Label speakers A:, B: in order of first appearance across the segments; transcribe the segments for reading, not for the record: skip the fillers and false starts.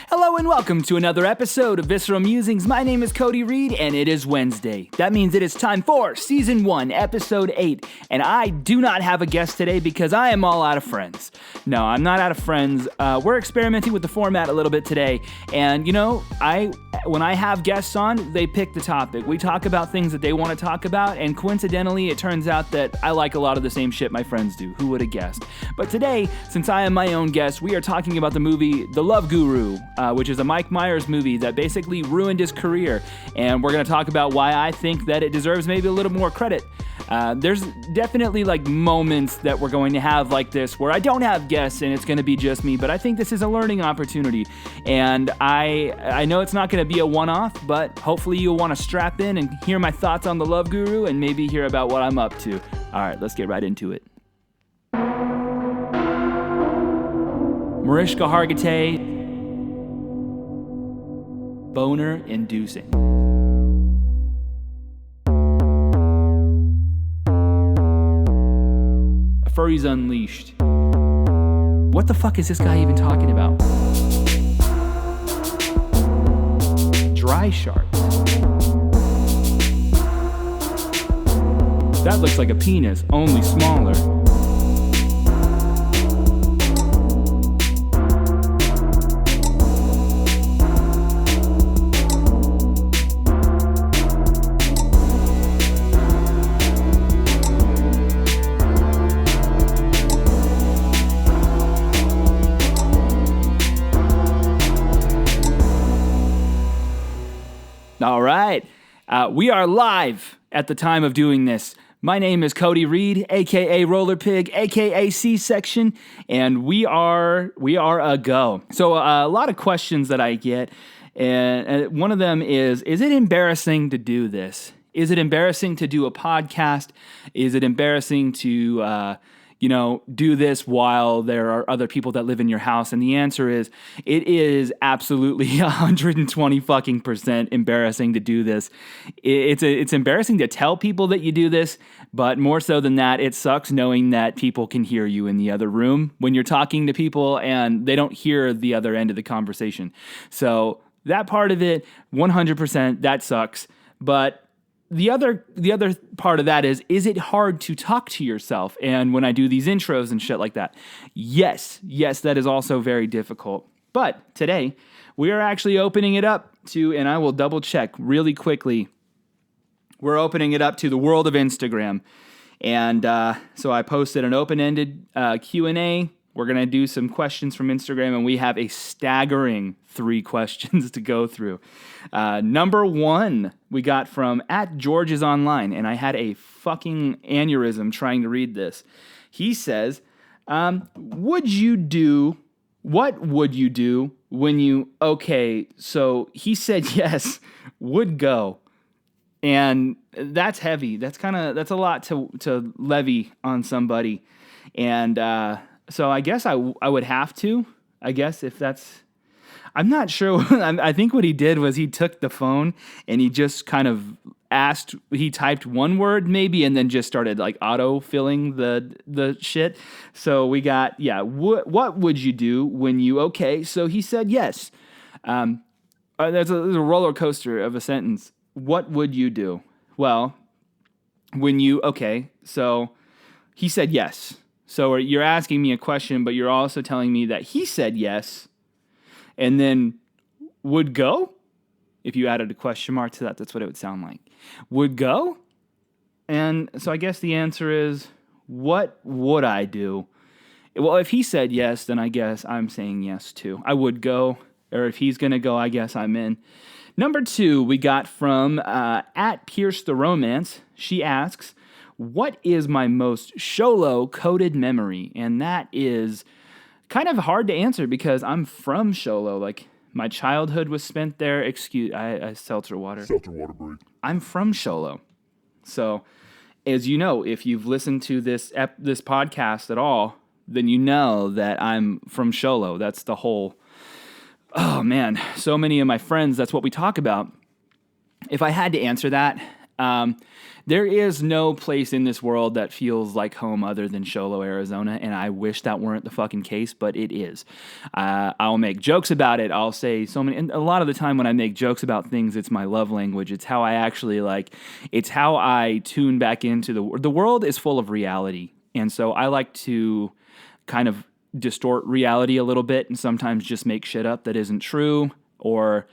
A: Hello and welcome to another episode of Visceral Musings. My name is Cody Reed and it is Wednesday. That means it is time for Season 1, Episode 8. And I do not have a guest today because I am all out of friends. No, I'm not out of friends. We're experimenting with the format a little bit today. And when I have guests on, they pick the topic. We talk about things that they want to talk about. And coincidentally, it turns out that I like a lot of the same shit my friends do. Who would have guessed? But today, since I am my own guest, we are talking about the movie The Love Guru, which is a Mike Myers movie that basically ruined his career. And we're going to talk about why I think that it deserves maybe a little more credit. There's definitely like moments that we're going to have like this where I don't have guests and it's going to be just me, but I think this is a learning opportunity. And I know it's not going to be a one-off, but hopefully you'll want to strap in and hear my thoughts on The Love Guru and maybe hear about what I'm up to. All right, let's get right into it. Mariska Hargitay, boner inducing. Furries Unleashed. What the fuck is this guy even talking about? Dry sharks. That looks like a penis, only smaller. All right, we are live at the time of doing this. My name is Cody Reed, aka Rollerpig, aka C-Section, and we are a go. So a lot of questions that I get, and one of them is it embarrassing to do this? Is it embarrassing to do a podcast? Is it embarrassing to do this while there are other people that live in your house? And the answer is, it is absolutely 120% embarrassing to do this. It's embarrassing to tell people that you do this, but more so than that, it sucks knowing that people can hear you in the other room when you're talking to people and they don't hear the other end of the conversation. So that part of it, 100%, that sucks. But the other part of that is it hard to talk to yourself? And when I do these intros and shit like that, yes, that is also very difficult. But today, we are actually opening it up to, and I will double check really quickly, we're opening it up to the world of Instagram. And so I posted an open-ended Q&A. We're going to do some questions from Instagram, and we have a staggering 3 questions to go through. Number 1, we got from @GeorgeIsOnline, and I had a fucking aneurysm trying to read this. He says, what would you do when you, okay, so he said yes, would go. And that's heavy. That's a lot to levy on somebody. And, so I guess I would have to, if that's, I'm not sure. I think what he did was he took the phone and he just kind of he typed one word maybe and then just started like auto-filling the shit. So we got, what would you do when you, okay, so he said yes. There's a roller coaster of a sentence. What would you do? Well, when you, okay, so he said yes. So you're asking me a question, but you're also telling me that he said yes, and then would go? If you added a question mark to that, that's what it would sound like. Would go? And so I guess the answer is, what would I do? Well, if he said yes, then I guess I'm saying yes too. I would go, or if he's going to go, I guess I'm in. Number 2, we got from @PierceTheRomance. She asks, what is my most Sholo-coded memory? And that is kind of hard to answer because I'm from Sholo. Like, my childhood was spent there. I seltzer water. Seltzer water break. I'm from Sholo. So, as you know, if you've listened to this podcast at all, then you know that I'm from Sholo. That's the whole, oh man, so many of my friends, that's what we talk about. If I had to answer that, There is no place in this world that feels like home other than Show Low, Arizona, and I wish that weren't the fucking case, but it is. I'll make jokes about it. I'll say so many, and a lot of the time when I make jokes about things, it's my love language. It's how I actually it's how I tune back into the world is full of reality, and so I like to kind of distort reality a little bit and sometimes just make shit up that isn't true, or,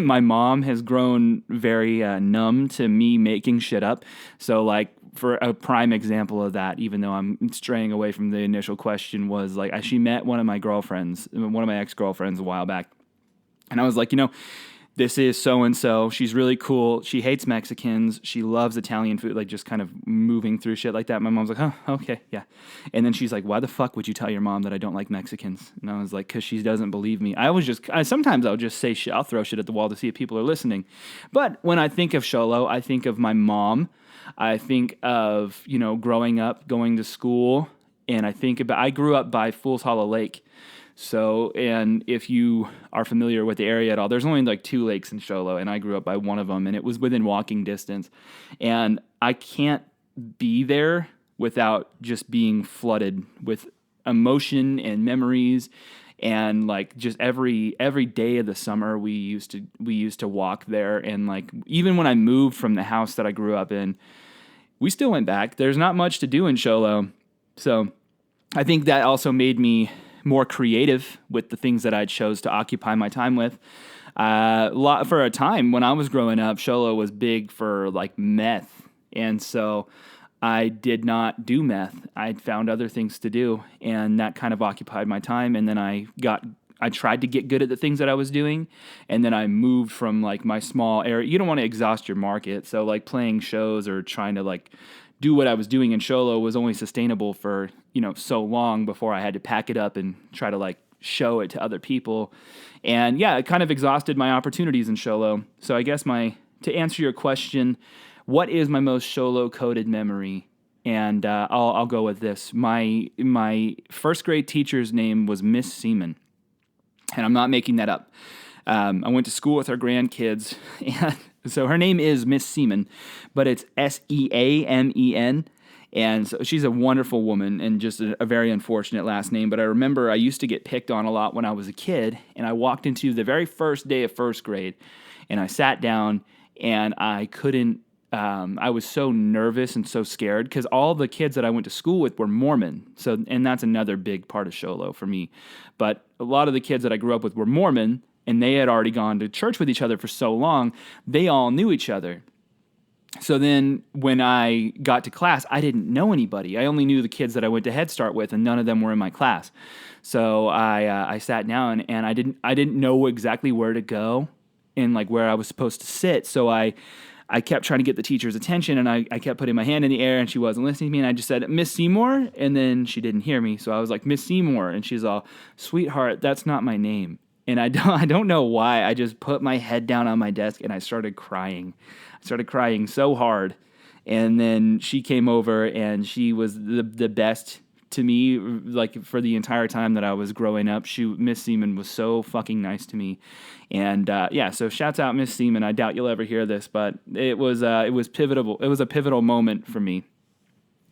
A: my mom has grown very numb to me making shit up. So, for a prime example of that, even though I'm straying away from the initial question, was she met one of my ex-girlfriends a while back. And I was like, this is so-and-so. She's really cool. She hates Mexicans. She loves Italian food, just kind of moving through shit like that. My mom's like, oh, okay, yeah. And then she's like, why the fuck would you tell your mom that I don't like Mexicans? And I was like, because she doesn't believe me. Sometimes I'll just say shit. I'll throw shit at the wall to see if people are listening. But when I think of Sholo, I think of my mom. I think of, growing up, going to school. And I grew up by Fool's Hollow Lake. So, and if you are familiar with the area at all, there's only 2 lakes in Show Low, and I grew up by one of them, and it was within walking distance. And I can't be there without just being flooded with emotion and memories. And just every day of the summer, we used to walk there. And even when I moved from the house that I grew up in, we still went back. There's not much to do in Show Low, so I think that also made me more creative with the things that I chose to occupy my time with. For a time when I was growing up, Show Low was big for meth, and so I did not do meth. I found other things to do, and that kind of occupied my time. And then I tried to get good at the things that I was doing, and then I moved from my small area. You don't want to exhaust your market, so playing shows or trying to do what I was doing in Show Low was only sustainable for, so long before I had to pack it up and try to show it to other people. And yeah, it kind of exhausted my opportunities in Show Low. So I guess to answer your question, what is my most Show Low coded memory? And I'll go with this. My first grade teacher's name was Miss Seaman. And I'm not making that up. I went to school with her grandkids, and so her name is Miss Seaman, but it's Seamen. And so she's a wonderful woman and just a very unfortunate last name. But I remember I used to get picked on a lot when I was a kid, and I walked into the very first day of first grade, and I sat down, and I couldn't. I was so nervous and so scared because all the kids that I went to school with were Mormon. And that's another big part of Show Low for me. But a lot of the kids that I grew up with were Mormon, and they had already gone to church with each other for so long, they all knew each other. So then when I got to class, I didn't know anybody. I only knew the kids that I went to Head Start with, and none of them were in my class. So I sat down, and I didn't know exactly where to go and where I was supposed to sit. So I kept trying to get the teacher's attention, and I kept putting my hand in the air, and she wasn't listening to me, and I just said, Miss Seymour, and then she didn't hear me. So I was like, Miss Seymour, and she's all, sweetheart, that's not my name. And I don't know why. I just put my head down on my desk, and I started crying. I started crying so hard. And then she came over, and she was the best to me, for the entire time that I was growing up. Miss Seaman was so fucking nice to me. And so shouts out Miss Seaman. I doubt you'll ever hear this, but it was pivotal. It was a pivotal moment for me.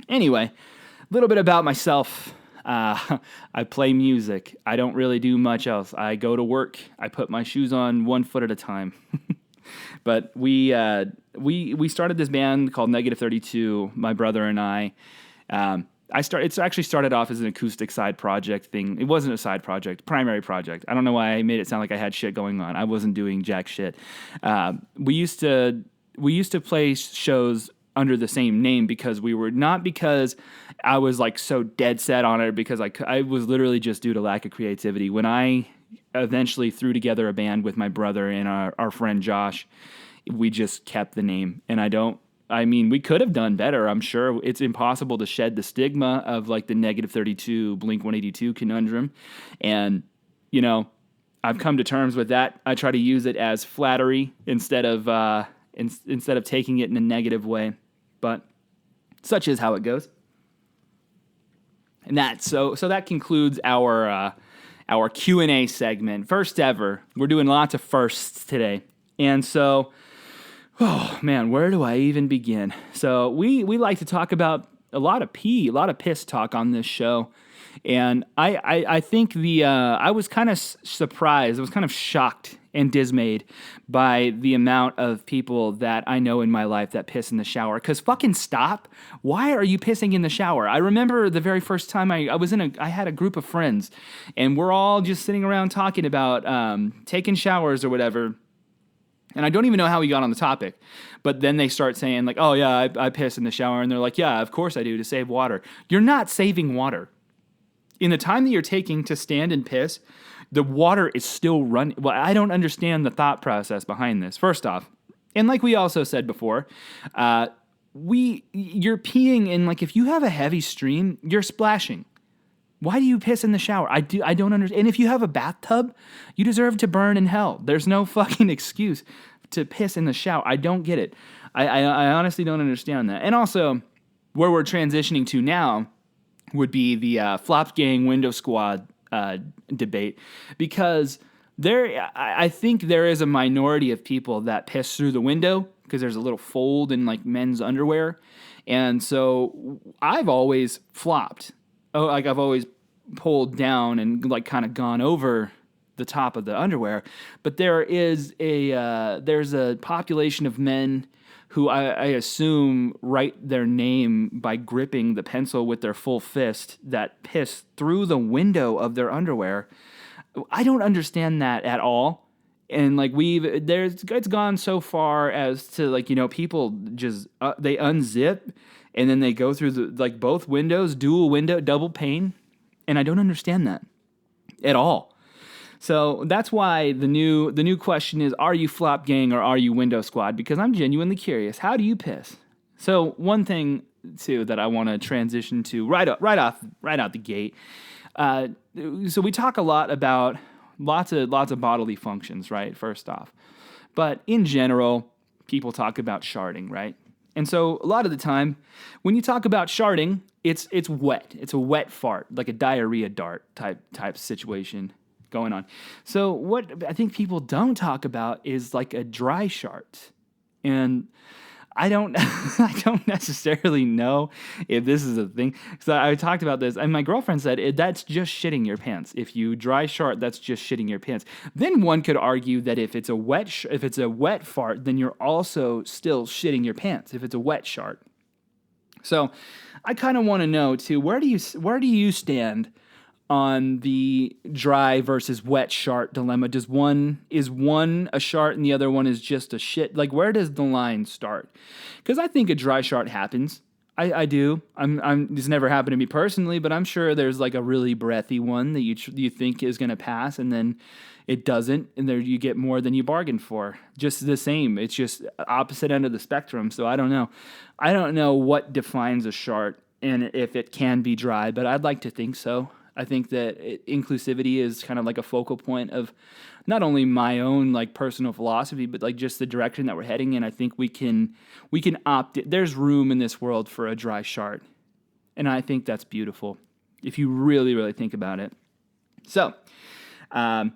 A: Anyway, a little bit about myself. I play music. I don't really do much else. I go to work. I put my shoes on 1 foot at a time. But we started this band called Negative 32. My brother and I. It's actually started off as an acoustic side project thing. It wasn't a side project, primary project. I don't know why I made it sound like I had shit going on. I wasn't doing jack shit. We used to play shows under the same name because because I was so dead set on it, because I was literally just due to lack of creativity. When I eventually threw together a band with my brother and our friend Josh, we just kept the name. And we could have done better. I'm sure it's impossible to shed the stigma of the Negative 32 Blink-182 conundrum. And, I've come to terms with that. I try to use it as flattery instead of taking it in a negative way. But such is how it goes. And so that concludes our Q&A segment. First ever. We're doing lots of firsts today. And so Oh man, where do I even begin? So we like to talk about a lot of pee, a lot of piss talk on this show, and I think I was kind of surprised, I was kind of shocked and dismayed by the amount of people that I know in my life that piss in the shower. Cause fucking stop! Why are you pissing in the shower? I remember the very first time I had a group of friends, and we're all just sitting around talking about taking showers or whatever. And I don't even know how we got on the topic. But then they start saying, like, oh, yeah, I piss in the shower. And they're like, yeah, of course I do, to save water. You're not saving water. In the time that you're taking to stand and piss, the water is still running. Well, I don't understand the thought process behind this, first off. And like we also said before, you're peeing in, like, if you have a heavy stream, you're splashing. Why do you piss in the shower? I don't understand. And if you have a bathtub, you deserve to burn in hell. There's no fucking excuse to piss in the shower. I don't get it. I honestly don't understand that. And also, where we're transitioning to now would be the Flop Gang Window Squad debate, because I think there is a minority of people that piss through the window because there's a little fold in like men's underwear, and so I've always flopped. Oh, like I've always pulled down and like kind of gone over the top of the underwear. But there's a population of men who I assume write their name by gripping the pencil with their full fist that piss through the window of their underwear. I don't understand that at all. And like it's gone so far as to, like, you know, people just they unzip and then they go through like both windows, dual window, double pane, and I don't understand that at all. So that's why the new question is: are you Flop Gang or are you Window Squad? Because I'm genuinely curious. How do you piss? So one thing too that I want to transition to right out the gate. So we talk a lot about lots of bodily functions, right? First off, but in general, people talk about sharding, right? And so a lot of the time, when you talk about sharding, it's wet. It's a wet fart, like a diarrhea dart type situation going on. So what I think people don't talk about is like a dry shart. And I don't I don't necessarily know if this is a thing. So I talked about this, and my girlfriend said that's just shitting your pants. If you dry shart, that's just shitting your pants. Then one could argue that if it's a wet fart, then you're also still shitting your pants if it's a wet shart. So I kind of want to know too, where do you stand on the dry versus wet shart dilemma? Is one a shart and the other one is just a shit? Like, where does the line start? Because I think a dry shart happens. I do. It's never happened to me personally, but I'm sure there's like a really breathy one that you think is going to pass, and then it doesn't, and there you get more than you bargained for. Just the same. It's just opposite end of the spectrum. So I don't know. I don't know what defines a shart and if it can be dry, but I'd like to think so. I think that inclusivity is kind of like a focal point of not only my own like personal philosophy, but like just the direction that we're heading in. I think we can opt it. There's room in this world for a dry shart, and I think that's beautiful if you really, really think about it. So, I'm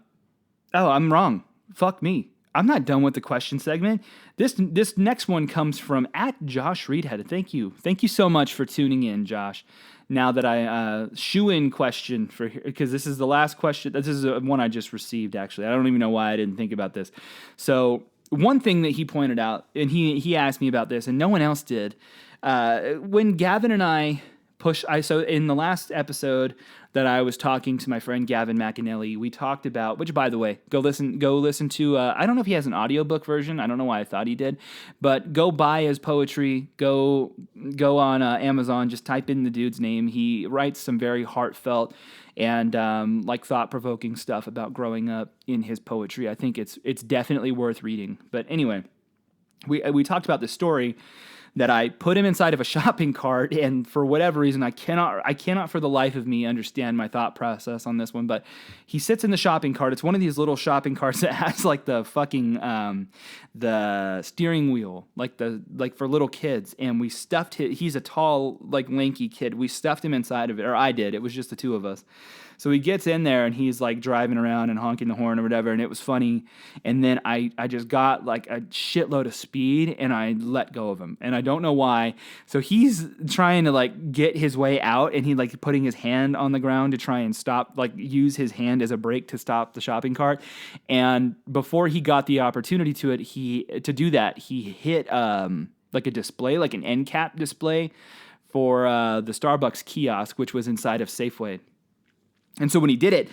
A: wrong. Fuck me. I'm not done with the question segment. This next one comes from @JoshReedhead. Thank you so much for tuning in, Josh. Now that I shoe-in question for here, because this is the last question. This is one I just received, actually. I don't even know why I didn't think about this. So one thing that he pointed out, and he asked me about this, and no one else did. When Gavin and I so in the last episode that I was talking to my friend Gavin McAnally, we talked about, which by the way, go listen to, I don't know if he has an audiobook version. I don't know why I thought he did, but go buy his poetry. Go on Amazon, just type in the dude's name. He writes some very heartfelt and like thought-provoking stuff about growing up in his poetry. I think it's definitely worth reading. But anyway, we talked about this story that I put him inside of a shopping cart, and for whatever reason, I cannot for the life of me understand my thought process on this one, but he sits in the shopping cart. It's one of these little shopping carts that has like the fucking, the steering wheel, like for little kids, and we stuffed he's a tall, like lanky kid. We stuffed him inside of it, or I did. It was just the two of us. So he gets in there and he's like driving around and honking the horn or whatever, and it was funny. And then I just got like a shitload of speed and I let go of him. And I don't know why. So he's trying to like get his way out, and he like putting his hand on the ground to try and stop, like use his hand as a brake to stop the shopping cart. And before he got the opportunity to do that, he hit like a display, like an end cap display for the Starbucks kiosk, which was inside of Safeway. And so when he did it,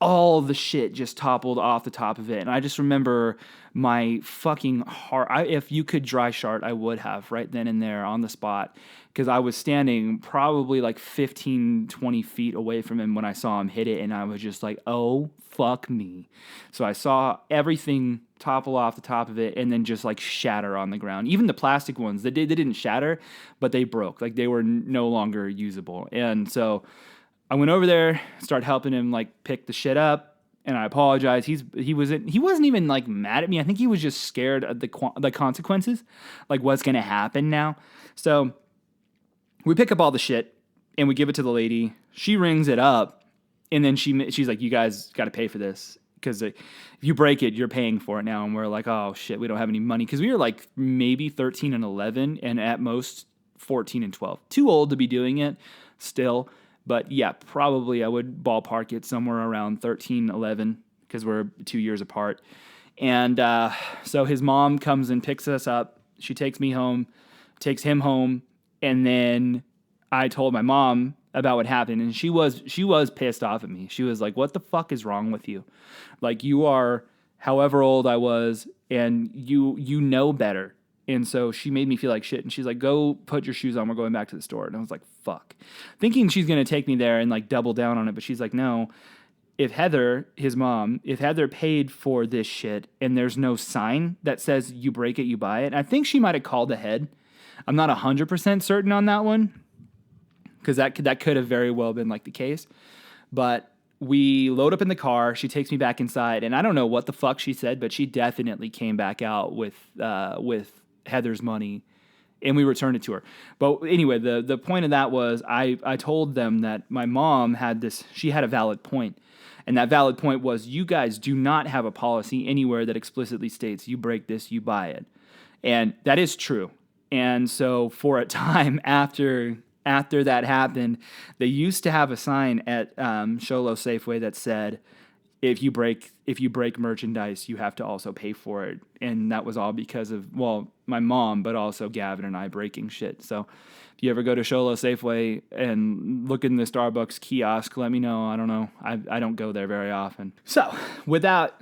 A: all the shit just toppled off the top of it. And I just remember my fucking heart. If you could dry shart, I would have right then and there on the spot, because I was standing probably like 15, 20 feet away from him when I saw him hit it. And I was just like, oh, fuck me. So I saw everything topple off the top of it and then just like shatter on the ground. Even the plastic ones, they didn't shatter, but they broke. Like they were no longer usable. And so I went over there, started helping him like pick the shit up, and I apologized. He wasn't even like mad at me. I think he was just scared of the consequences, like what's gonna happen now. So we pick up all the shit and we give it to the lady. She rings it up, and then she's like, "You guys got to pay for this, because if you break it, you're paying for it now." And we're like, "Oh shit, we don't have any money," because we were like maybe 13 and 11, and at most 14 and 12. Too old to be doing it still. But yeah, probably I would ballpark it somewhere around 13, 11, because we're 2 years apart. And so his mom comes and picks us up. She takes me home, takes him home, and then I told my mom about what happened, and she was pissed off at me. She was like, "What the fuck is wrong with you? Like, you are however old I was, and you know better." And so she made me feel like shit. And she's like, "Go put your shoes on. We're going back to the store." And I was like, fuck. Thinking she's going to take me there and like double down on it. But she's like, "No, if Heather, his mom, if Heather paid for this shit and there's no sign that says you break it, you buy it." And I think she might have called ahead. I'm not 100% certain on that one, because that could have very well been like the case. But we load up in the car. She takes me back inside. And I don't know what the fuck she said, but she definitely came back out with Heather's money, and we returned it to her. But anyway, the point of that was I told them that my mom had a valid point. And that valid point was, you guys do not have a policy anywhere that explicitly states you break this, you buy it. And that is true. And so for a time after that happened, they used to have a sign at Sholo Safeway that said, if you break merchandise, you have to also pay for it. And that was all because of, well, my mom, but also Gavin and I breaking shit. So if you ever go to Sholo Safeway and look in the Starbucks kiosk, let me know. I don't know. I don't go there very often. So without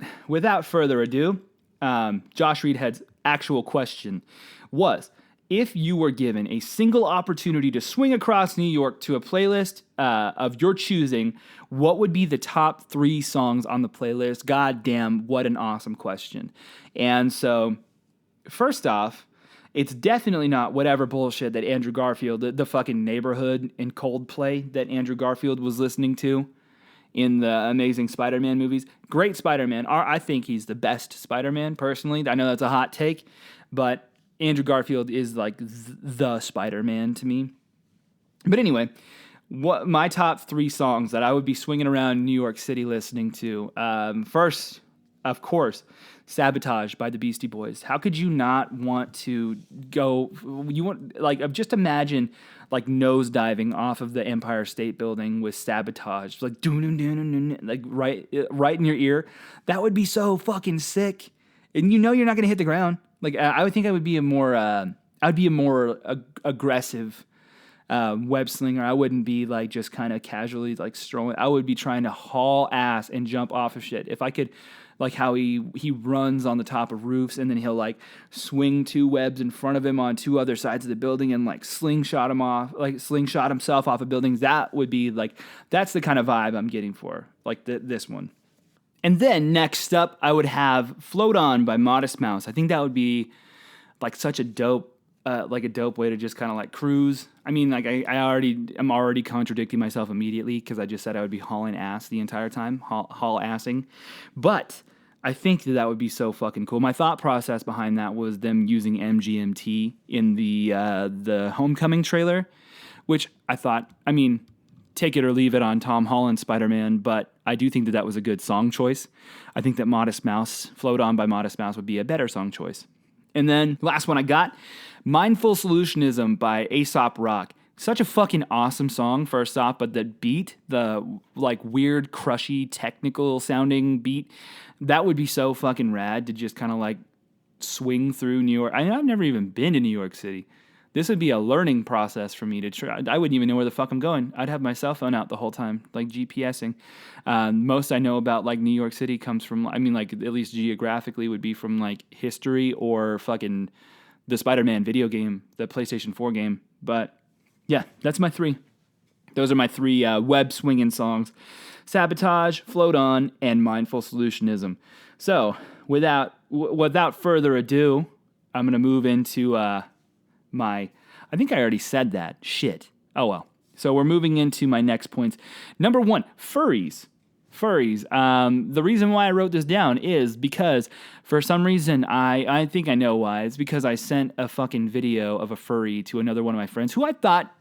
A: further ado, Josh Reedhead's actual question was, if you were given a single opportunity to swing across New York to a playlist of your choosing, what would be the top 3 songs on the playlist? God damn, what an awesome question. And so, first off, it's definitely not whatever bullshit that Andrew Garfield, the fucking Neighborhood and Coldplay that Andrew Garfield was listening to in the Amazing Spider-Man movies. Great Spider-Man. I think he's the best Spider-Man, personally. I know that's a hot take, but Andrew Garfield is like the Spider-Man to me. But anyway, what my top 3 songs that I would be swinging around New York City listening to. First, of course, Sabotage by the Beastie Boys. How could you not want to go? Just imagine like nosediving off of the Empire State Building with Sabotage, like like right in your ear. That would be so fucking sick. And you know you're not gonna hit the ground. Like, I would think I would be a more aggressive web slinger. I wouldn't be like just kind of casually like strolling. I would be trying to haul ass and jump off of shit. If I could, like how he runs on the top of roofs and then he'll like swing 2 webs in front of him on 2 other sides of the building and like slingshot himself off of buildings. That would be like, that's the kind of vibe I'm getting for like this one. And then next up, I would have Float On by Modest Mouse. I think that would be like such a dope way to just kind of like cruise. I mean, like I'm already contradicting myself immediately because I just said I would be hauling ass the entire time, haul assing. But I think that would be so fucking cool. My thought process behind that was them using MGMT in the Homecoming trailer, which I thought, I mean, take it or leave it on Tom Holland's Spider-Man, but I do think that was a good song choice. I think that Modest Mouse, Float On by Modest Mouse, would be a better song choice. And then last one I got, Mindful Solutionism by Aesop Rock. Such a fucking awesome song, first off, but the beat, the like weird, crushy, technical sounding beat, that would be so fucking rad to just kind of like swing through New York. I've never even been to New York City. This would be a learning process for me to try. I wouldn't even know where the fuck I'm going. I'd have my cell phone out the whole time, like GPSing. Most I know about like New York City comes from, I mean, like at least geographically would be from like history or fucking the Spider-Man video game, the PlayStation 4 game. But yeah, that's my three. Those are my three web swinging songs: Sabotage, Float On, and Mindful Solutionism. So without further ado, I'm gonna move into I think I already said that. Shit. Oh well. So we're moving into my next points. Number 1, furries. Furries. The reason why I wrote this down is because for some reason I think I know why. It's because I sent a fucking video of a furry to another one of my friends who I thought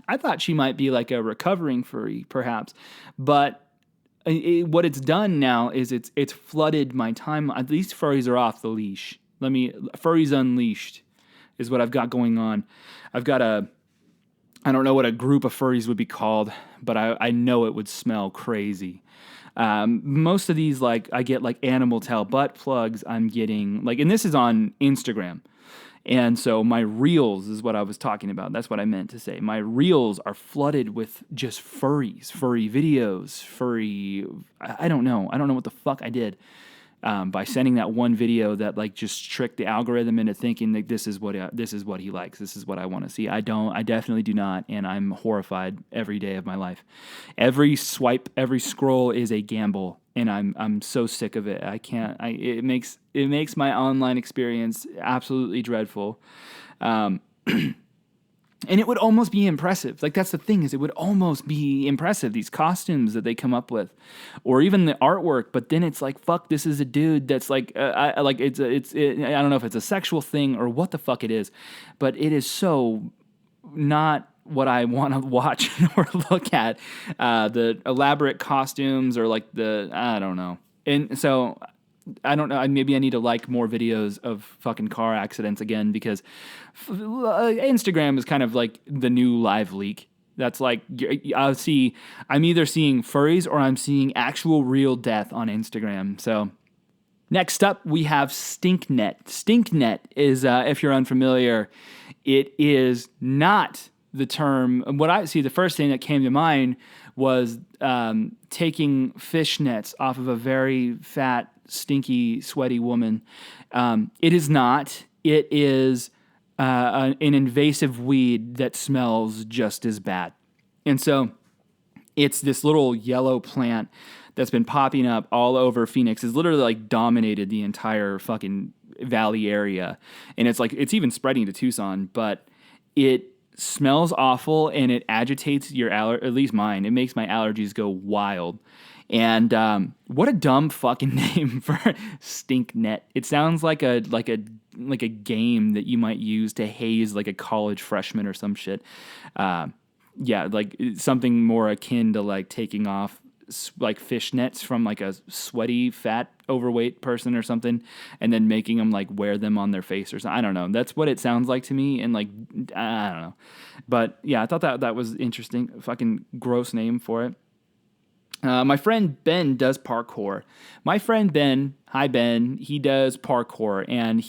A: she might be like a recovering furry, perhaps. But what it's done now is it's flooded my time. These furries are off the leash. Furries Unleashed is what I've got going on. I've got I don't know what a group of furries would be called, but I know it would smell crazy. Most of these, like, I get like animal tail butt plugs. I'm getting like, and this is on Instagram. And so my reels is what I was talking about. That's what I meant to say. My reels are flooded with just furries, furry videos, I don't know. I don't know what the fuck I did. By sending that one video that like just tricked the algorithm into thinking that this is what he likes. This is what I want to see. I definitely do not. And I'm horrified every day of my life. Every swipe, every scroll is a gamble. And I'm so sick of it. I can't, it makes my online experience absolutely dreadful. And it would almost be impressive. Like, that's the thing, is it would almost be impressive, these costumes that they come up with, or even the artwork. But then it's like, fuck, this is a dude that's like, I don't know if it's a sexual thing or what the fuck it is, but it is so not what I want to watch or look at. The elaborate costumes or like I don't know. And so I don't know. Maybe I need to like more videos of fucking car accidents again, because Instagram is kind of like the new live leak. That's like, I'm either seeing furries or I'm seeing actual real death on Instagram. So next up, we have StinkNet. StinkNet is, if you're unfamiliar, it is not the term. The first thing that came to mind was taking fishnets off of a very fat, stinky, sweaty woman. It is not. It is an invasive weed that smells just as bad. And so it's this little yellow plant that's been popping up all over Phoenix. It's literally like dominated the entire fucking valley area. And it's even spreading to Tucson, but it smells awful and it agitates your at least mine. It makes my allergies go wild. And what a dumb fucking name for StinkNet. It sounds like a game that you might use to haze like a college freshman or some shit. Yeah, like something more akin to like taking off like fishnets from like a sweaty, fat, overweight person or something, and then making them like wear them on their face or something. I don't know. That's what it sounds like to me. And like, I don't know. But yeah, I thought that was interesting. Fucking gross name for it. My friend Ben does parkour. My friend Ben, hi Ben, he does parkour, and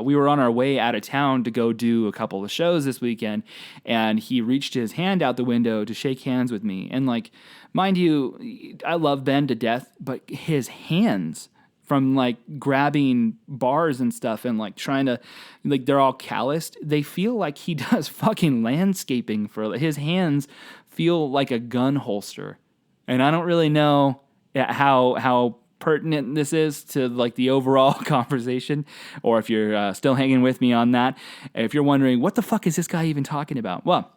A: we were on our way out of town to go do a couple of shows this weekend, and he reached his hand out the window to shake hands with me. And like, mind you, I love Ben to death, but his hands from like grabbing bars and stuff and like trying to, like, they're all calloused. They feel like he does fucking landscaping his hands feel like a gun holster. And I don't really know how pertinent this is to like the overall conversation, or if you're still hanging with me on that. If you're wondering, what the fuck is this guy even talking about? Well,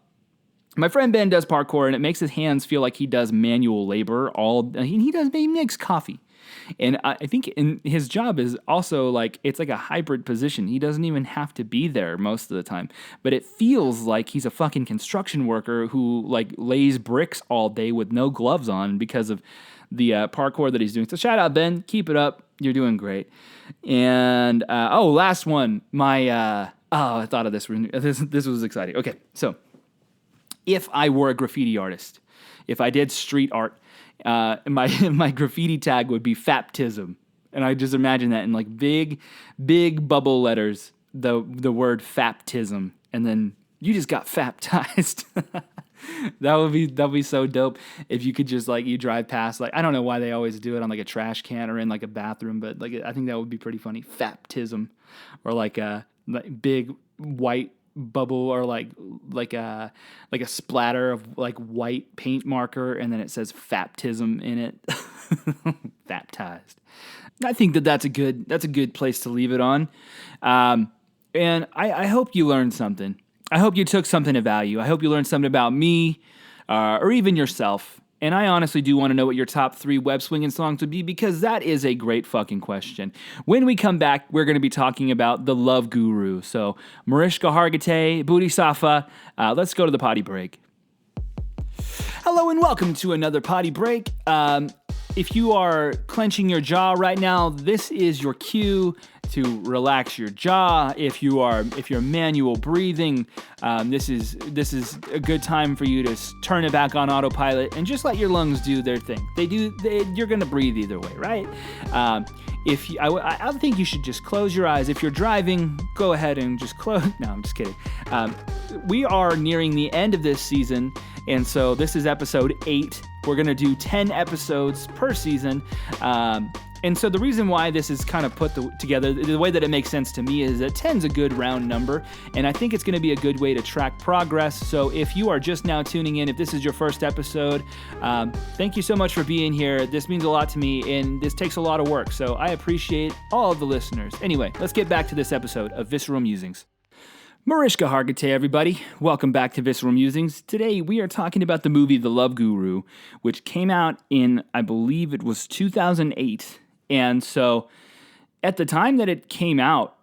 A: My friend Ben does parkour, and it makes his hands feel like he does manual labor. He makes coffee. And I think in his job is also like, it's like a hybrid position. He doesn't even have to be there most of the time. But it feels like he's a fucking construction worker who like lays bricks all day with no gloves on because of the parkour that he's doing. So shout out, Ben. Keep it up. You're doing great. And, last one. I thought of this. This was exciting. Okay, so if I were a graffiti artist, if I did street art, my graffiti tag would be Faptism, and I just imagine that in like big bubble letters, the word Faptism, and then you just got baptized. That'd be so dope if you could just like, you drive past, like, I don't know why they always do it on like a trash can or in like a bathroom, but like I think that would be pretty funny. Faptism, or like a big white bubble, or like a splatter of like white paint marker, and then it says Faptism in it. Baptized. I think that's a good place to leave it on. And I hope you learned something. I hope you took something of value. I hope you learned something about me, or even yourself. And I honestly do want to know what your top 3 web swinging songs would be, because that is a great fucking question. When we come back, we're going to be talking about the Love Guru. So, Mariska Hargitay, Booty Safa, let's go to the potty break. Hello and welcome to another potty break. If you are clenching your jaw right now, this is your cue to relax your jaw. If you're manual breathing, this is a good time for you to turn it back on autopilot and just let your lungs do their thing. You're gonna breathe either way, right? I think you should just close your eyes. If you're driving, go ahead and just close. No, I'm just kidding. We are nearing the end of this season, and so this is episode 8. We're going to do 10 episodes per season. And so the reason why this is kind of put together, the way that it makes sense to me, is that 10's a good round number, and I think it's going to be a good way to track progress. So if you are just now tuning in, if this is your first episode, thank you so much for being here. This means a lot to me, and this takes a lot of work, so I appreciate all of the listeners. Anyway, let's get back to this episode of Visceral Musings. Mariska Hargitay, everybody. Welcome back to Visceral Musings. Today we are talking about the movie The Love Guru, which came out in, I believe it was 2008. And so at the time that it came out,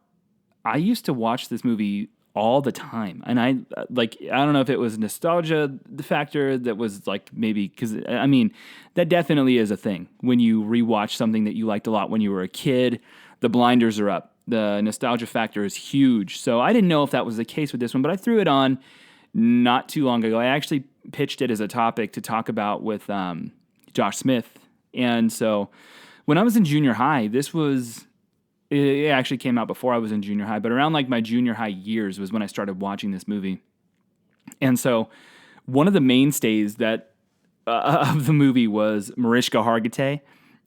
A: I used to watch this movie all the time. And I don't know if it was nostalgia, the factor that was like, maybe, because I mean, that definitely is a thing. When you rewatch something that you liked a lot when you were a kid, the blinders are up. The nostalgia factor is huge. So I didn't know if that was the case with this one, but I threw it on not too long ago. I actually pitched it as a topic to talk about with Josh Smith. And so when I was in junior high, it actually came out before I was in junior high, but around like my junior high years was when I started watching this movie. And so one of the mainstays of the movie was Mariska Hargitay,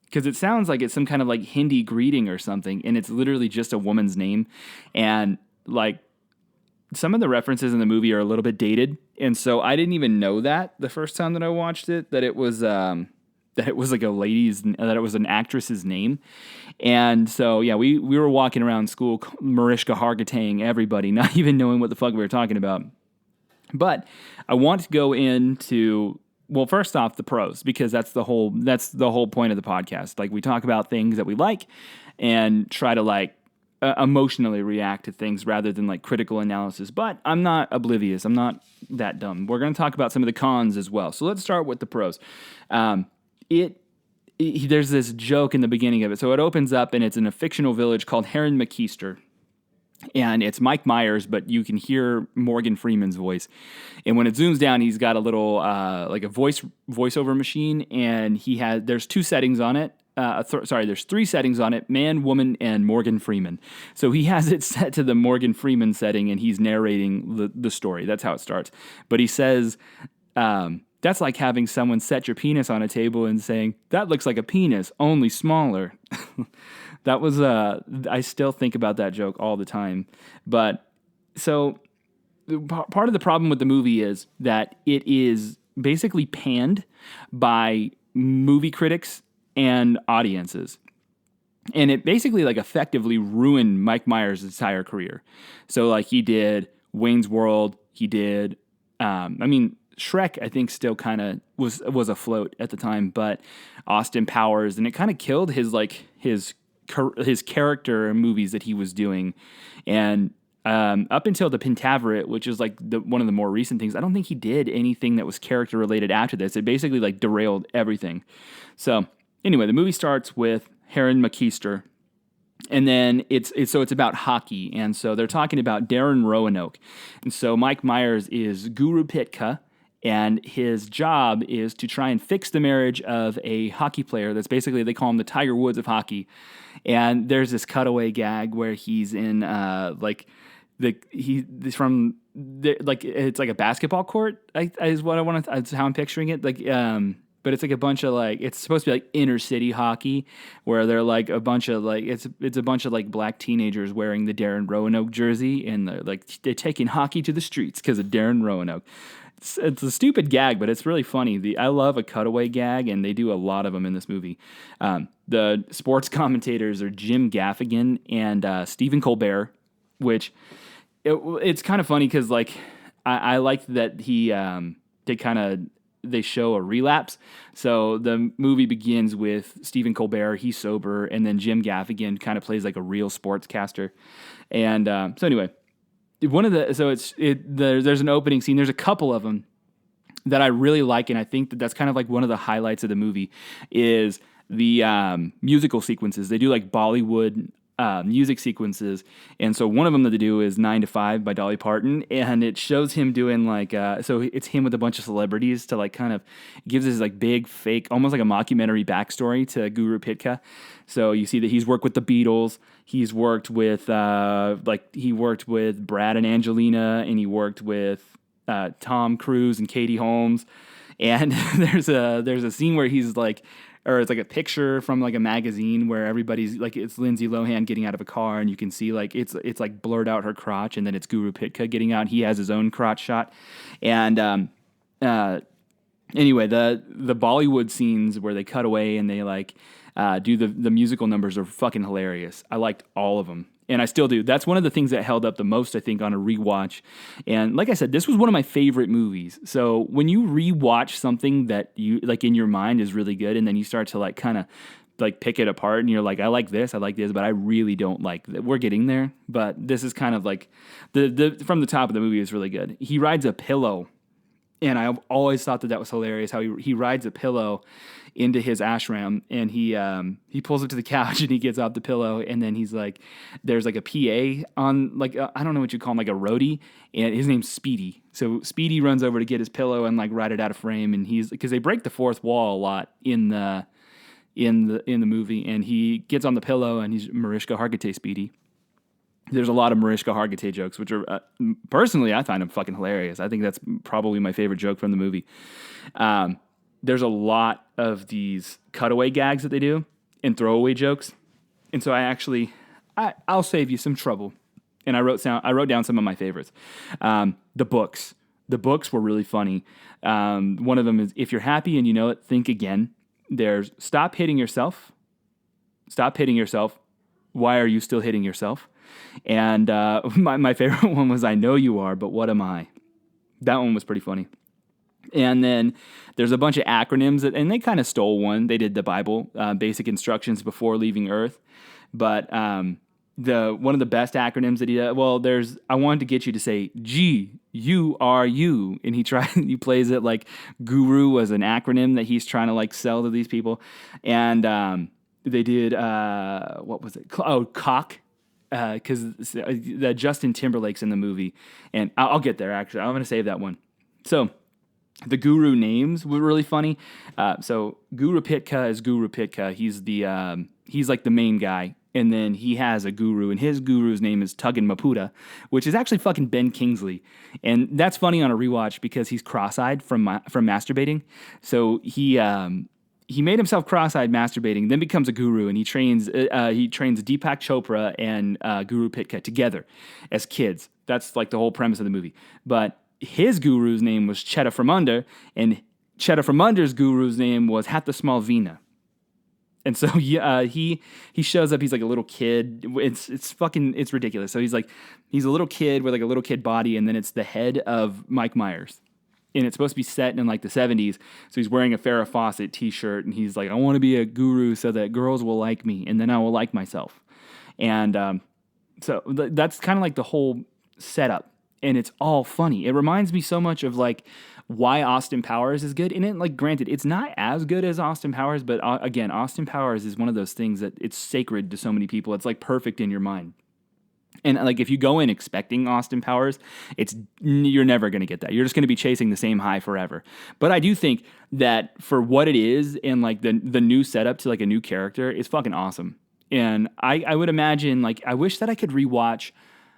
A: because it sounds like it's some kind of like Hindi greeting or something, and it's literally just a woman's name. And like some of the references in the movie are a little bit dated, and so I didn't even know that the first time that I watched it, that it was like that it was an actress's name. And so yeah, we were walking around school Mariska Hargitaying everybody, not even knowing what the fuck we were talking about. But I want to go into, well, first off, the pros, because that's the whole point of the podcast. Like, we talk about things that we like and try to like emotionally react to things rather than like critical analysis. But I'm not oblivious. I'm not that dumb. We're going to talk about some of the cons as well. So let's start with the pros. There's this joke in the beginning of it. So it opens up and it's in a fictional village called Heron McKeister. And it's Mike Myers, but you can hear Morgan Freeman's voice. And when it zooms down, he's got a little like a voiceover machine, and there's 2 settings on it. There's 3 settings on it: man, woman, and Morgan Freeman. So he has it set to the Morgan Freeman setting, and he's narrating the story. That's how it starts. But he says, that's like having someone set your penis on a table and saying, that looks like a penis, only smaller. That was, I still think about that joke all the time. But so part of the problem with the movie is that it is basically panned by movie critics and audiences. And it basically like effectively ruined Mike Myers' entire career. So like he did Wayne's World, he did, Shrek, I think, still kind of was afloat at the time, but Austin Powers, and it kind of killed his character movies that he was doing, and up until the Pentaveret, which is like one of the more recent things, I don't think he did anything that was character related after this. It basically like derailed everything. So anyway, the movie starts with Heron McKeister. And then it's about hockey, and so they're talking about Darren Roanoke, and so Mike Myers is Guru Pitka, and his job is to try and fix the marriage of a hockey player. That's basically, they call him the Tiger Woods of hockey, and there's this cutaway gag where he's in it's like a basketball court. Is what I want to. That's how I'm picturing it. But it's like a bunch of it's supposed to be like inner city hockey, where they're like a bunch of it's a bunch of like black teenagers wearing the Darren Roanoke jersey, and they're taking hockey to the streets because of Darren Roanoke. It's a stupid gag, but it's really funny. I love a cutaway gag, and they do a lot of them in this movie. The sports commentators are Jim Gaffigan and Stephen Colbert, which it's kind of funny because I like that they show a relapse. So the movie begins with Stephen Colbert, he's sober, and then Jim Gaffigan kind of plays like a real sportscaster. And so anyway, there's an opening scene. There's a couple of them that I really like, and I think that's kind of like one of the highlights of the movie is the musical sequences. They do like Bollywood music sequences, and so one of them that they do is 9 to 5 by Dolly Parton, and it shows him doing so it's him with a bunch of celebrities to kind of gives this big fake, almost like a mockumentary backstory to Guru Pitka. So you see that he's worked with the Beatles, he's worked with he worked with Brad and Angelina, and he worked with Tom Cruise and Katie Holmes, and there's a scene where he's or it's like a picture from a magazine where everybody's it's Lindsay Lohan getting out of a car, and you can see it's blurred out her crotch, and then it's Guru Pitka getting out. He has his own crotch shot, and anyway, the Bollywood scenes where they cut away and they do the musical numbers are fucking hilarious. I liked all of them. And I still do. That's one of the things that held up the most, I think, on a rewatch. And like I said, this was one of my favorite movies. So when you rewatch something that you in your mind is really good, and then you start to kind of pick it apart, and you're like, I like this, but I really don't like that. We're getting there, but this is kind of the from the top of the movie is really good. He rides a pillow, and I've always thought that was hilarious. How he rides a pillow into his ashram, and he pulls it to the couch, and he gets off the pillow, and then he's there's a PA on I don't know what you call him, a roadie, and his name's Speedy. So Speedy runs over to get his pillow and ride it out of frame, and he's because they break the fourth wall a lot in the movie, and he gets on the pillow, and he's Mariska Hargitay Speedy. There's a lot of Mariska Hargitay jokes, which are personally I find them fucking hilarious. I think that's probably my favorite joke from the movie. There's a lot of these cutaway gags that they do and throwaway jokes, and so I'll save you some trouble. And I wrote down some of my favorites. The books were really funny. One of them is, if you're happy and you know it, think again. There's stop hitting yourself. Why are you still hitting yourself? And my favorite one was, I know you are, but what am I? That one was pretty funny. And then there's a bunch of acronyms and they kind of stole one. They did the Bible, basic instructions before leaving Earth. But one of the best acronyms that he did, I wanted to get you to say GURU, and he plays it like guru as an acronym that he's trying to sell to these people. And they did what was it? Cock. Because Justin Timberlake's in the movie, and I'll get there. Actually, I'm going to save that one. So the guru names were really funny. So Guru Pitka is Guru Pitka. He's the main guy, and then he has a guru, and his guru's name is Tuggan Maputa, which is actually fucking Ben Kingsley, and that's funny on a rewatch because he's cross-eyed from masturbating. So he made himself cross-eyed masturbating, then becomes a guru, and he trains Deepak Chopra and Guru Pitka together as kids. That's the whole premise of the movie. But his guru's name was Cheta from Under, and Cheta from Under's guru's name was Hatha Smallvina. And so he shows up. He's a little kid. It's ridiculous. So he's a little kid with a little kid body, and then it's the head of Mike Myers. and it's supposed to be set in like the 70s. So he's wearing a Farrah Fawcett t-shirt, and he's like, I want to be a guru so that girls will like me, and then I will like myself. And so that's kind of like the whole setup, and it's all funny. It reminds me so much of like why Austin Powers is good. And it, like, granted, it's not as good as Austin Powers, but again, Austin Powers is one of those things that it's sacred to so many people. It's like perfect in your mind. And like if you go in expecting Austin Powers, you're never going to get that. You're just going to be chasing the same high forever. But I do think that for what it is and like the new setup to like a new character, it's fucking awesome. And I would imagine, like, I wish I could rewatch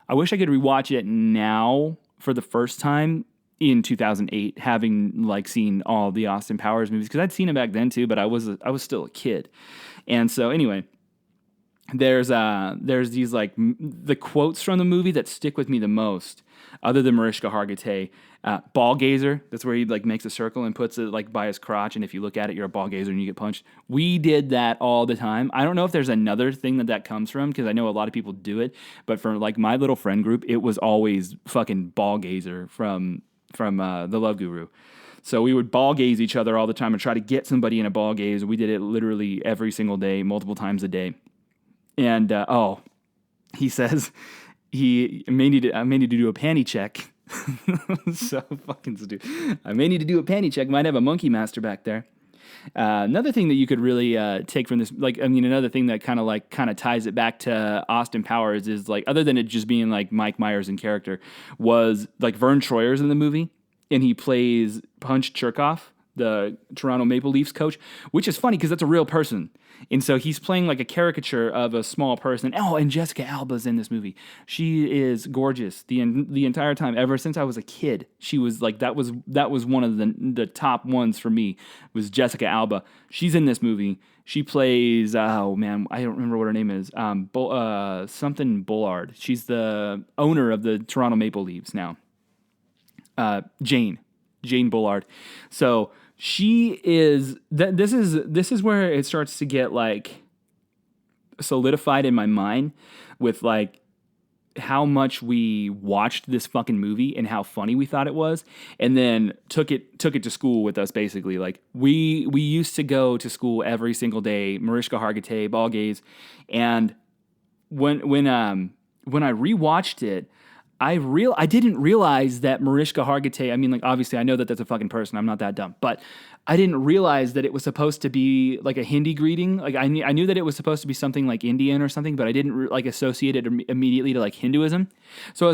A: it now for the first time in 2008, having like seen all the Austin Powers movies, because I'd seen it back then too, but I was still a kid. And so anyway, there's these like the quotes from the movie that stick with me the most, other than Mariska Hargitay. Ball gazer, that's where he like makes a circle and puts it like by his crotch, and if you look at it, you're a ball gazer and you get punched. We did that all the time. I don't know if there's another thing that comes from, because I know a lot of people do it, but for like my little friend group, it was always fucking ball gazer from The Love Guru. So we would ball gaze each other all the time and try to get somebody in a ball gaze. We did it literally every single day, multiple times a day. And he says I may need to do a panty check. So fucking stupid. I may need to do a panty check. Might have a monkey master back there. Another thing that you could really take from this, like, I mean, another thing that kind of ties it back to Austin Powers is, like, other than it just being like Mike Myers in character, was like Vern Troyer's in the movie, and he plays Punch Cherkoff, the Toronto Maple Leafs coach, which is funny because that's a real person. And so he's playing like a caricature of a small person. Oh, and Jessica Alba's in this movie. She is gorgeous the entire time. Ever since I was a kid, she was like, that was one of the top ones for me, was Jessica Alba. She's in this movie. She plays, oh man, I don't remember what her name is. Something Bullard. She's the owner of the Toronto Maple Leafs now. Jane Bullard. So she is this is where it starts to get like solidified in my mind with like how much we watched this fucking movie and how funny we thought it was, and then took it to school with us. Basically, like we used to go to school every single day, Mariska Hargitay, ball gaze, and when I rewatched it, I didn't realize that Mariska Hargitay, I mean, like, obviously I know that that's a fucking person, I'm not that dumb, but I didn't realize that it was supposed to be like a Hindi greeting. Like, I knew that it was supposed to be something like Indian or something, but I didn't like associate it immediately to like Hinduism. So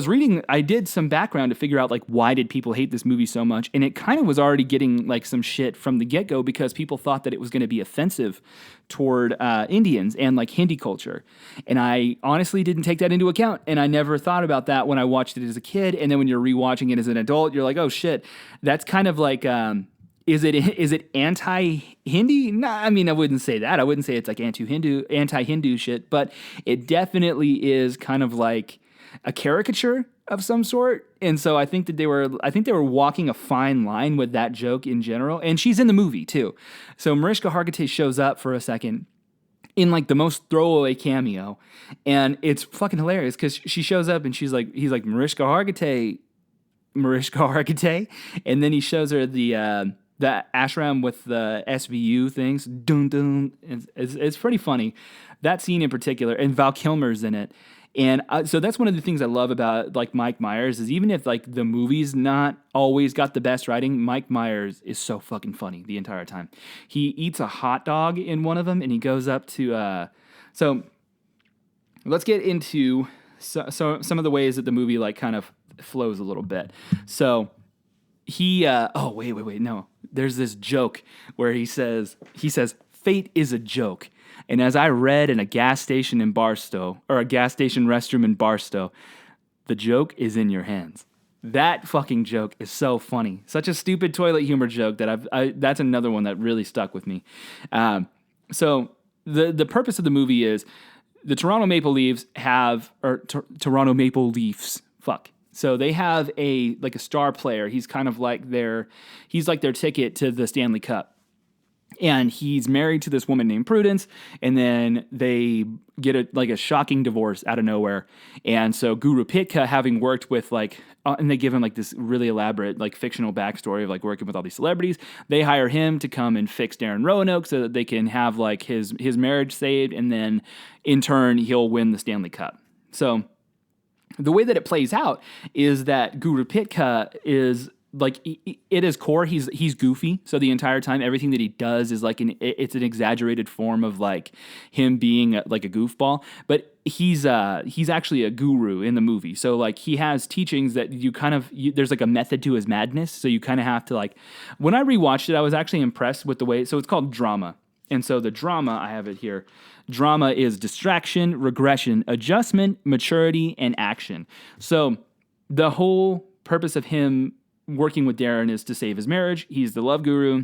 A: I did some background to figure out like why did people hate this movie so much, and it kind of was already getting like some shit from the get-go because people thought that it was going to be offensive toward Indians and like Hindi culture. And I honestly didn't take that into account, and I never thought about that when I watched it as a kid. And then when you're rewatching it as an adult, you're like, oh shit, that's kind of like, is it anti-Hindi? No, I mean, I wouldn't say that. I wouldn't say it's like anti-Hindu shit, but it definitely is kind of like a caricature of some sort. And so I think they were walking a fine line with that joke in general. And she's in the movie too. So Mariska Hargitay shows up for a second in like the most throwaway cameo, and it's fucking hilarious because she shows up and he's like Mariska Hargitay, and then he shows her the ashram with the SVU things. Dun dun. It's pretty funny, that scene in particular, and Val Kilmer's in it. And so that's one of the things I love about like Mike Myers, is even if like the movie's not always got the best writing, Mike Myers is so fucking funny the entire time. He eats a hot dog in one of them, and he goes up to so let's get into so some of the ways that the movie like kind of flows a little bit. So he no, there's this joke where he says fate is a joke. And as I read in a gas station in Barstow, or a gas station restroom in Barstow, the joke is in your hands. That fucking joke is so funny. Such a stupid toilet humor joke that that's another one that really stuck with me. So the purpose of the movie is the Toronto Maple Leafs Toronto Maple Leafs. Fuck. So they have a star player. He's kind of like their ticket to the Stanley Cup. And he's married to this woman named Prudence, and then they get a shocking divorce out of nowhere. And so Guru Pitka, having worked with and they give him like this really elaborate like fictional backstory of like working with all these celebrities. They hire him to come and fix Darren Roanoke so that they can have like his marriage saved, and then in turn he'll win the Stanley Cup. So the way that it plays out is that Guru Pitka is like at his core, he's goofy. So the entire time, everything that he does is like it's an exaggerated form of like him being like a goofball. But he's actually a guru in the movie. So like he has teachings that there's like a method to his madness. So you kind of have to like. When I rewatched it, I was actually impressed with the way. So it's called drama, and so the drama, I have it here. Drama is distraction, regression, adjustment, maturity, and action. So the whole purpose of him working with Darren is to save his marriage. He's the love guru.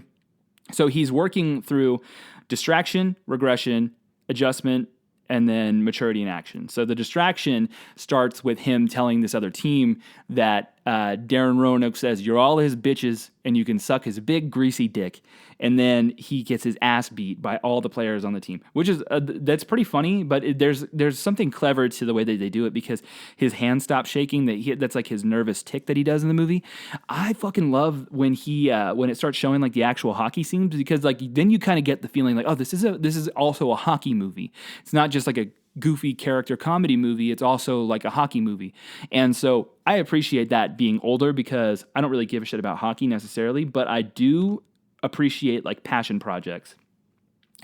A: So he's working through distraction, regression, adjustment, and then maturity and action. So the distraction starts with him telling this other team that Darren Roanoke says, you're all his bitches and you can suck his big greasy dick. And then he gets his ass beat by all the players on the team, which is that's pretty funny. But there's something clever to the way that they do it, because his hand stops shaking. That's like his nervous tick that he does in the movie. I fucking love when when it starts showing like the actual hockey scenes, because like then you kind of get the feeling like, oh, this is also a hockey movie. It's not just like a goofy character comedy movie. It's also like a hockey movie. And so I appreciate that being older, because I don't really give a shit about hockey necessarily, but I do appreciate like passion projects.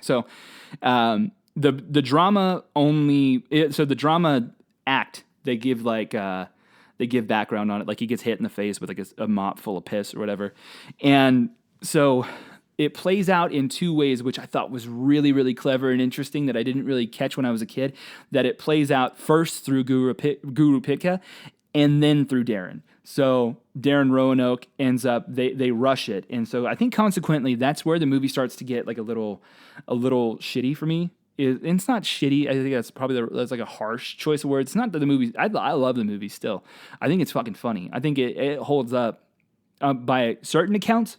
A: So the drama the drama act, they give background on it, like he gets hit in the face with like a mop full of piss or whatever. And so it plays out in two ways, which I thought was really, really clever and interesting, that I didn't really catch when I was a kid. That it plays out first through Guru Pitka and then through Darren. So Darren Roanoke ends up, they rush it. And so I think consequently that's where the movie starts to get like a little shitty for me. And it's not shitty. I think that's like a harsh choice of words. It's not that the movie, I love the movie still. I think it's fucking funny. I think it holds up by certain accounts.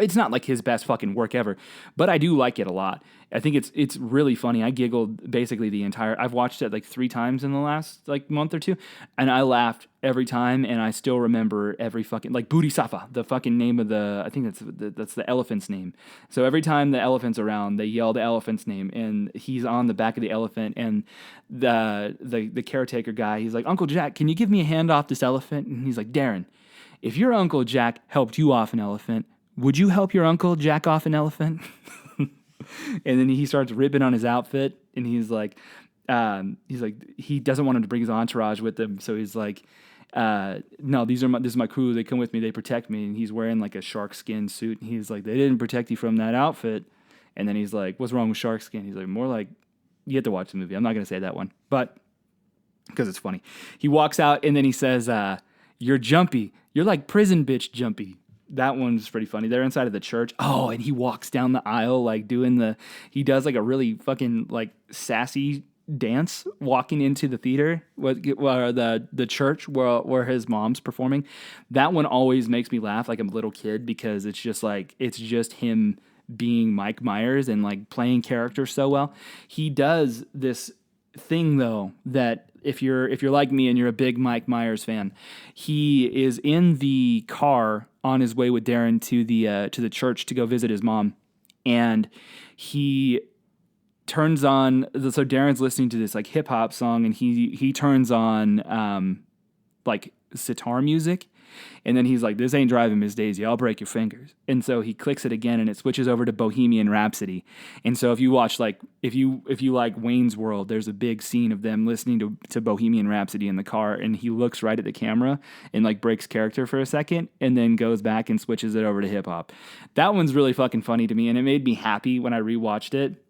A: It's not like his best fucking work ever, but I do like it a lot. I think it's really funny. I giggled basically I've watched it like 3 times in the last like month or two, and I laughed every time, and I still remember every fucking, like Bodhisattva, the fucking name of I think that's the elephant's name. So every time the elephant's around, they yell the elephant's name, and he's on the back of the elephant, and the caretaker guy, he's like, Uncle Jack, can you give me a hand off this elephant? And he's like, Darren, if your Uncle Jack helped you off an elephant, would you help your uncle jack off an elephant? And then he starts ripping on his outfit, and he's like, he doesn't want him to bring his entourage with him. So he's like, no, this is my crew. They come with me. They protect me. And he's wearing like a shark skin suit. And he's like, they didn't protect you from that outfit. And then he's like, what's wrong with shark skin? He's like, more like, you have to watch the movie. I'm not going to say that one, but because it's funny. He walks out, and then he says, you're jumpy. You're like prison bitch jumpy. That one's pretty funny. They're inside of the church. Oh, and he walks down the aisle like he does like a really fucking like sassy dance walking into the theater, where the church where his mom's performing. That one always makes me laugh like I'm a little kid, because it's just him being Mike Myers and like playing characters so well. He does this thing though, that if you're like me and you're a big Mike Myers fan, he is in the car on his way with Darren to the church to go visit his mom, and he turns on. So Darren's listening to this like hip hop song, and he turns on like sitar music. And then he's like, this ain't driving Miss Daisy, I'll break your fingers. And so he clicks it again, and it switches over to Bohemian Rhapsody. And so if you watch, like, if you like Wayne's World, there's a big scene of them listening to Bohemian Rhapsody in the car, and he looks right at the camera and like breaks character for a second, and then goes back and switches it over to hip hop. That one's really fucking funny to me, and it made me happy when I rewatched it.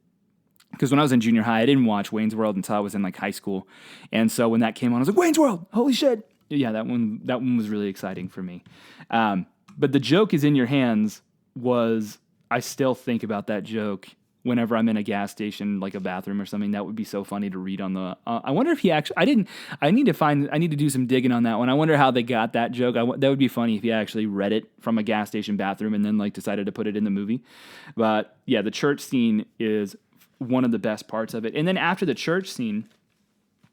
A: Because when I was in junior high, I didn't watch Wayne's World until I was in like high school. And so when that came on, I was like, Wayne's World, holy shit. Yeah, that one was really exciting for me. But the joke is in your hands I still think about that joke whenever I'm in a gas station, like a bathroom or something. That would be so funny to read on the. I wonder if he actually. I didn't. I need to do some digging on that one. I wonder how they got that joke. That would be funny if he actually read it from a gas station bathroom and then like decided to put it in the movie. But yeah, the church scene is one of the best parts of it. And then after the church scene,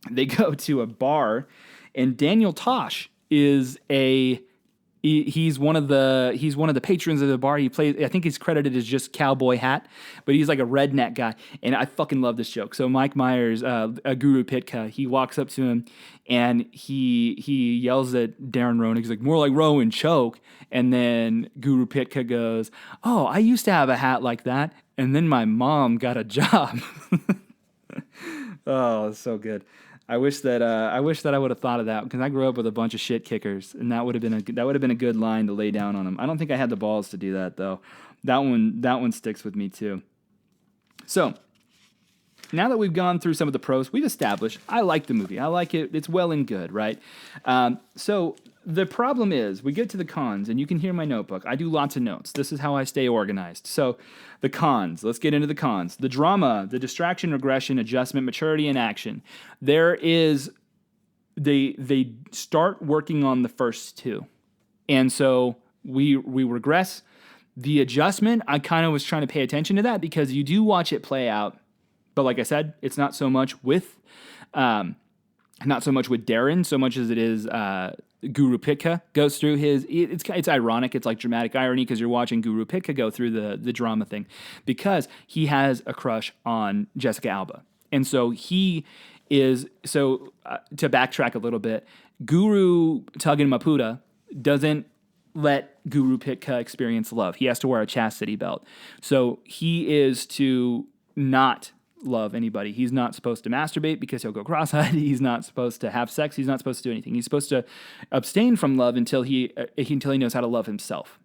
A: they go to a bar, and Daniel Tosh is he's one of the patrons of the bar. He plays, I think he's credited as just Cowboy Hat, but he's like a redneck guy, and I fucking love this joke. So Mike Myers, Guru Pitka, he walks up to him and he yells at Darren Rowan. He's like, "More like Rowan, choke." And then Guru Pitka goes, "Oh, I used to have a hat like that, and then my mom got a job." Oh, it's so good. I wish that I would have thought of that, because I grew up with a bunch of shit kickers, and that would have been a good line to lay down on them. I don't think I had the balls to do that though. That one sticks with me too. So now that we've gone through some of the pros, we've established I like the movie. I like it. It's well and good, right? So the problem is we get to the cons, and you can hear my notebook. I do lots of notes. This is how I stay organized. So the cons. Let's get into the cons. The drama, the distraction, regression, adjustment, maturity, and action. There is they start working on the first two, and so we regress. The adjustment, I kind of was trying to pay attention to that because you do watch it play out. But like I said, it's not so much with Darren so much as it is Guru Pitka goes through his. It's ironic. It's like dramatic irony because you're watching Guru Pitka go through the drama thing because he has a crush on Jessica Alba, and so he is. So to backtrack a little bit, Guru Tuggan Maputa doesn't let Guru Pitka experience love. He has to wear a chastity belt, so he is to not love anybody. He's not supposed to masturbate because he'll go cross-eyed. He's not supposed to have sex. He's not supposed to do anything. He's supposed to abstain from love until he knows how to love himself.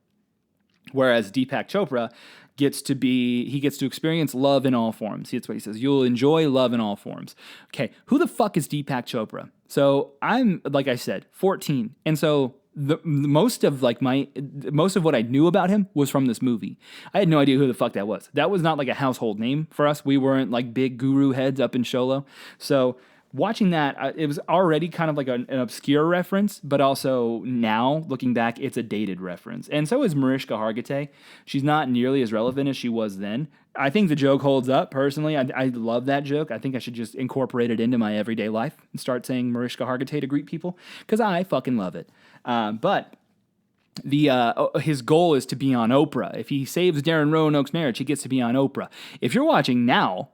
A: Whereas Deepak Chopra gets to experience love in all forms. That's what he says. You'll enjoy love in all forms. Okay, who the fuck is Deepak Chopra? So I'm, like I said, 14, and so most of what I knew about him was from this movie. I had no idea who the fuck that was. That was not like a household name for us. We weren't like big guru heads up in Sholo. So watching that, it was already kind of like an obscure reference, but also now looking back, it's a dated reference. And so is Mariska Hargitay. She's not nearly as relevant as she was then. I think the joke holds up, personally. I love that joke. I think I should just incorporate it into my everyday life and start saying Mariska Hargitay to greet people, because I fucking love it. But his goal is to be on Oprah. If he saves Darren Roanoke's marriage, he gets to be on Oprah. If you're watching now,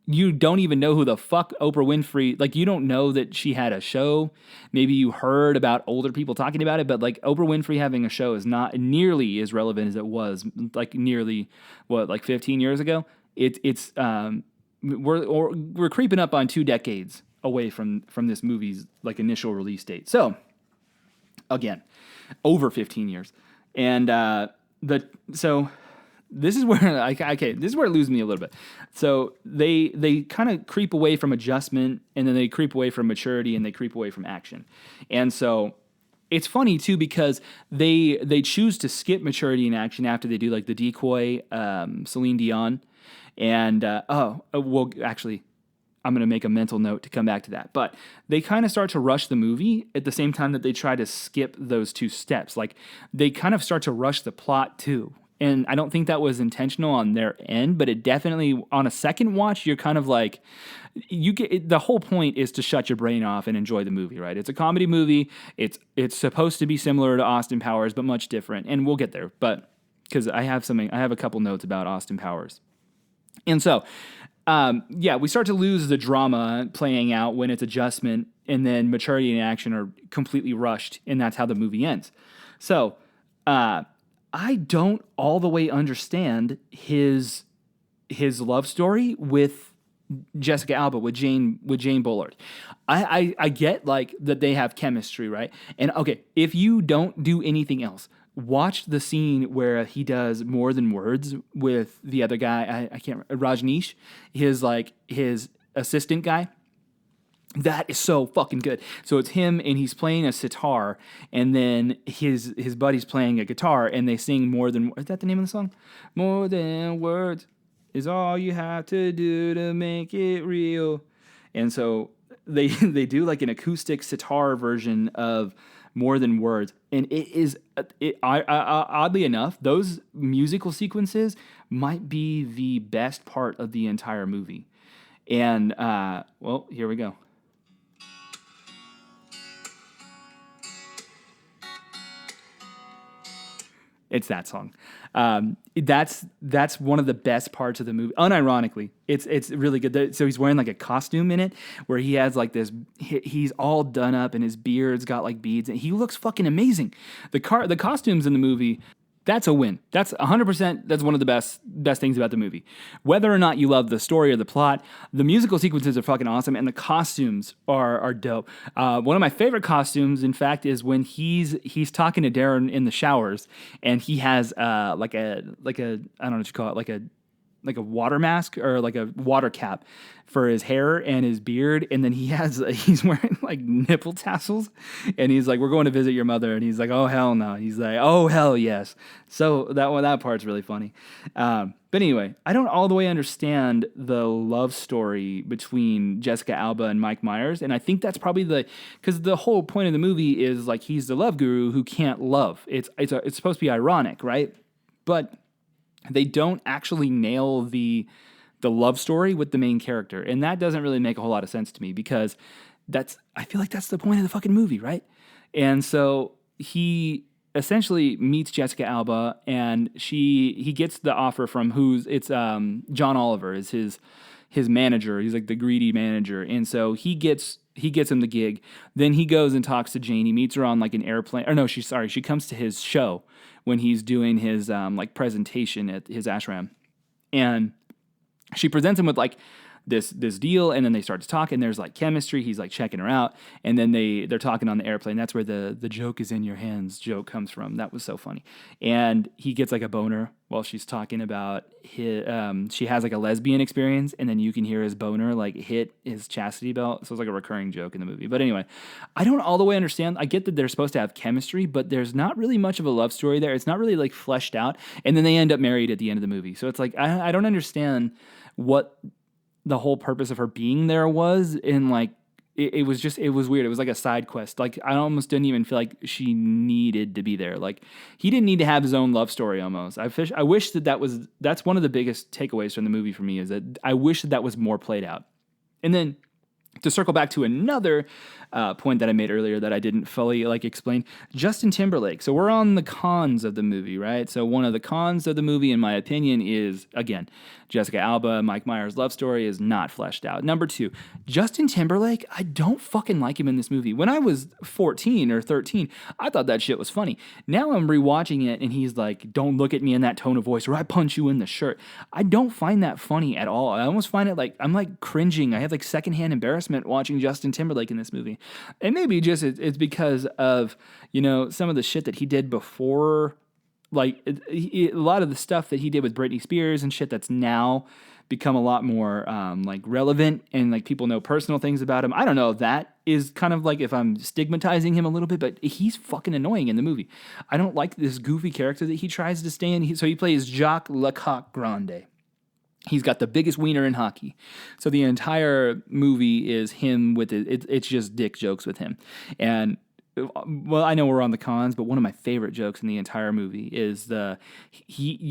A: you don't even know who the fuck Oprah Winfrey, like, you don't know that she had a show. Maybe you heard about older people talking about it, but like Oprah Winfrey having a show is not nearly as relevant as it was like nearly 15 years ago. We're creeping up on 2 decades away from this movie's like initial release date. So again, over 15 years. And this is where this is where it loses me a little bit. So they kind of creep away from adjustment, and then they creep away from maturity, and they creep away from action. And so it's funny too because they choose to skip maturity and action after they do like the decoy, Celine Dion, and actually, I'm going to make a mental note to come back to that. But they kind of start to rush the movie at the same time that they try to skip those 2 steps. Like, they kind of start to rush the plot too. And I don't think that was intentional on their end, but it definitely, on a second watch, you're kind of like, the whole point is to shut your brain off and enjoy the movie, right? It's a comedy movie. It's supposed to be similar to Austin Powers, but much different. And we'll get there. But because I have a couple notes about Austin Powers. And so, we start to lose the drama playing out when it's adjustment, and then maturity and action are completely rushed, and that's how the movie ends. So, I don't all the way understand his love story with Jessica Alba, with Jane Bullard. I get like that they have chemistry, right? And okay, if you don't do anything else, watch the scene where he does more than words with the other guy. I can't remember, Rajneesh, his assistant guy. That is so fucking good. So it's him, and he's playing a sitar, and then his buddy's playing a guitar, and they sing More Than... Is that the name of the song? More Than Words. is all you have to do to make it real. And so they they do like an acoustic sitar version of More Than Words, and it is oddly enough, those musical sequences might be the best part of the entire movie. And well, here we go. It's that song. That's one of the best parts of the movie. Unironically, it's really good. So he's wearing like a costume in it where he has like this. He's all done up and his beard's got like beads and he looks fucking amazing. The costumes in the movie. That's a win. That's 100%. That's one of the best things about the movie. Whether or not you love the story or the plot, the musical sequences are fucking awesome, and the costumes are dope. One of my favorite costumes, in fact, is when he's talking to Darren in the showers, and he has like a I don't know what you call it, like a water mask or like a water cap for his hair and his beard, and then he's wearing like nipple tassels, and he's like, "We're going to visit your mother," and he's like, "Oh hell no!" He's like, "Oh hell yes." So that part's really funny. But anyway, I don't all the way understand the love story between Jessica Alba and Mike Myers, and I think that's probably because the whole point of the movie is like he's the love guru who can't love. It's supposed to be ironic, right? But they don't actually nail the love story with the main character, and that doesn't really make a whole lot of sense to me because I feel like that's the point of the fucking movie, right? And so he essentially meets Jessica Alba, and he gets the offer from John Oliver is his manager. He's like the greedy manager, and so he gets him the gig. Then he goes and talks to Jane. He meets her on like an airplane. Or no, she comes to his show when he's doing his like presentation at his ashram, and she presents him with like this deal, and then they start to talk, and there's like chemistry. He's like checking her out, and then they're talking on the airplane. That's where the joke is in your hands joke comes from. That was so funny. And he gets like a boner while she's talking about she has like a lesbian experience, and then you can hear his boner like hit his chastity belt. So it's like a recurring joke in the movie. But anyway, I don't all the way understand. I get that they're supposed to have chemistry, but there's not really much of a love story there. It's not really like fleshed out, and then they end up married at the end of the movie. So it's like I don't understand what the whole purpose of her being there was, and like it was weird. It was like a side quest. Like I almost didn't even feel like she needed to be there. Like he didn't need to have his own love story almost. I wish that's one of the biggest takeaways from the movie for me, is that I wish that was more played out. And then to circle back to another point that I made earlier that I didn't fully like explain, Justin Timberlake. So we're on the cons of the movie, right? So one of the cons of the movie, in my opinion, is, again, Jessica Alba, Mike Myers' love story is not fleshed out. Number 2, Justin Timberlake, I don't fucking like him in this movie. When I was 14 or 13, I thought that shit was funny. Now I'm rewatching it, and he's like, "Don't look at me in that tone of voice or I punch you in the shirt." I don't find that funny at all. I almost find it like, I'm like cringing. I have like secondhand embarrassment watching Justin Timberlake in this movie. And maybe just it's because of, some of the shit that he did before. Like a lot of the stuff that he did with Britney Spears and shit that's now become a lot more like relevant, and like people know personal things about him. I don't know if that is kind of like if I'm stigmatizing him a little bit, but he's fucking annoying in the movie. I don't like this goofy character that he tries to stay in. So he plays Jacques Lecoq Grande. He's got the biggest wiener in hockey. So the entire movie is him with it's just dick jokes with him. And well, I know we're on the cons, but one of my favorite jokes in the entire movie is he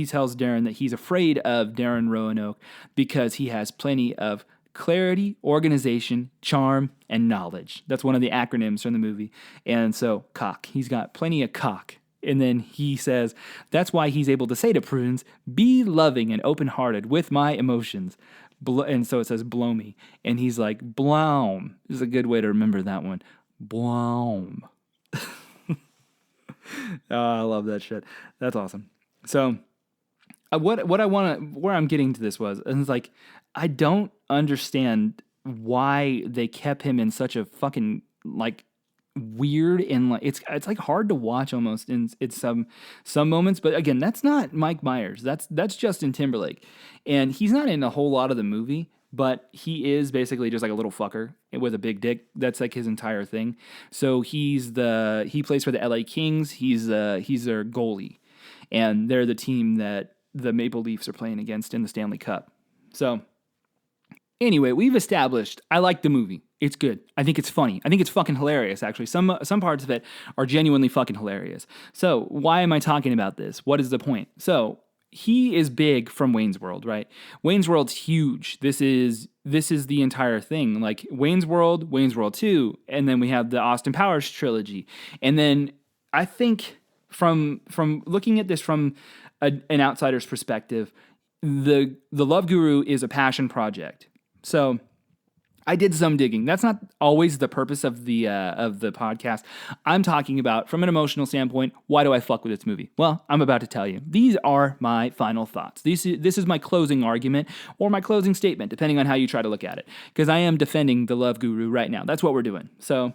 A: tells Darren that he's afraid of Darren Roanoke because he has plenty of clarity, organization, charm, and knowledge. That's one of the acronyms from the movie. And so cock, he's got plenty of cock. And then he says, that's why he's able to say to prunes, "Be loving and open-hearted with my emotions." And so it says, "Blow me." And he's like, "Bloom." This is a good way to remember that one. Bloom. Oh, I love that shit. That's awesome. So where I'm getting to this was, and it's like, I don't understand why they kept him in such a fucking like weird, and like it's like hard to watch almost in some moments. But again, that's not Mike Myers. That's Justin Timberlake, and he's not in a whole lot of the movie, but he is basically just like a little fucker with a big dick. That's like his entire thing. So he plays for the LA Kings. He's their goalie, and they're the team that the Maple Leafs are playing against in the Stanley Cup. So anyway, we've established I like the movie. It's good. I think it's funny. I think it's fucking hilarious, actually. Some parts of it are genuinely fucking hilarious. So why am I talking about this? What is the point? So he is big from Wayne's World, right? Wayne's World's huge. This is the entire thing. Like Wayne's World 2, and then we have the Austin Powers trilogy. And then I think from looking at this from an outsider's perspective, the Love Guru is a passion project. So I did some digging. That's not always the purpose of the podcast. I'm talking about, from an emotional standpoint, why do I fuck with this movie? Well, I'm about to tell you. These are my final thoughts. This is my closing argument or my closing statement, depending on how you try to look at it. Because I am defending the Love Guru right now. That's what we're doing. So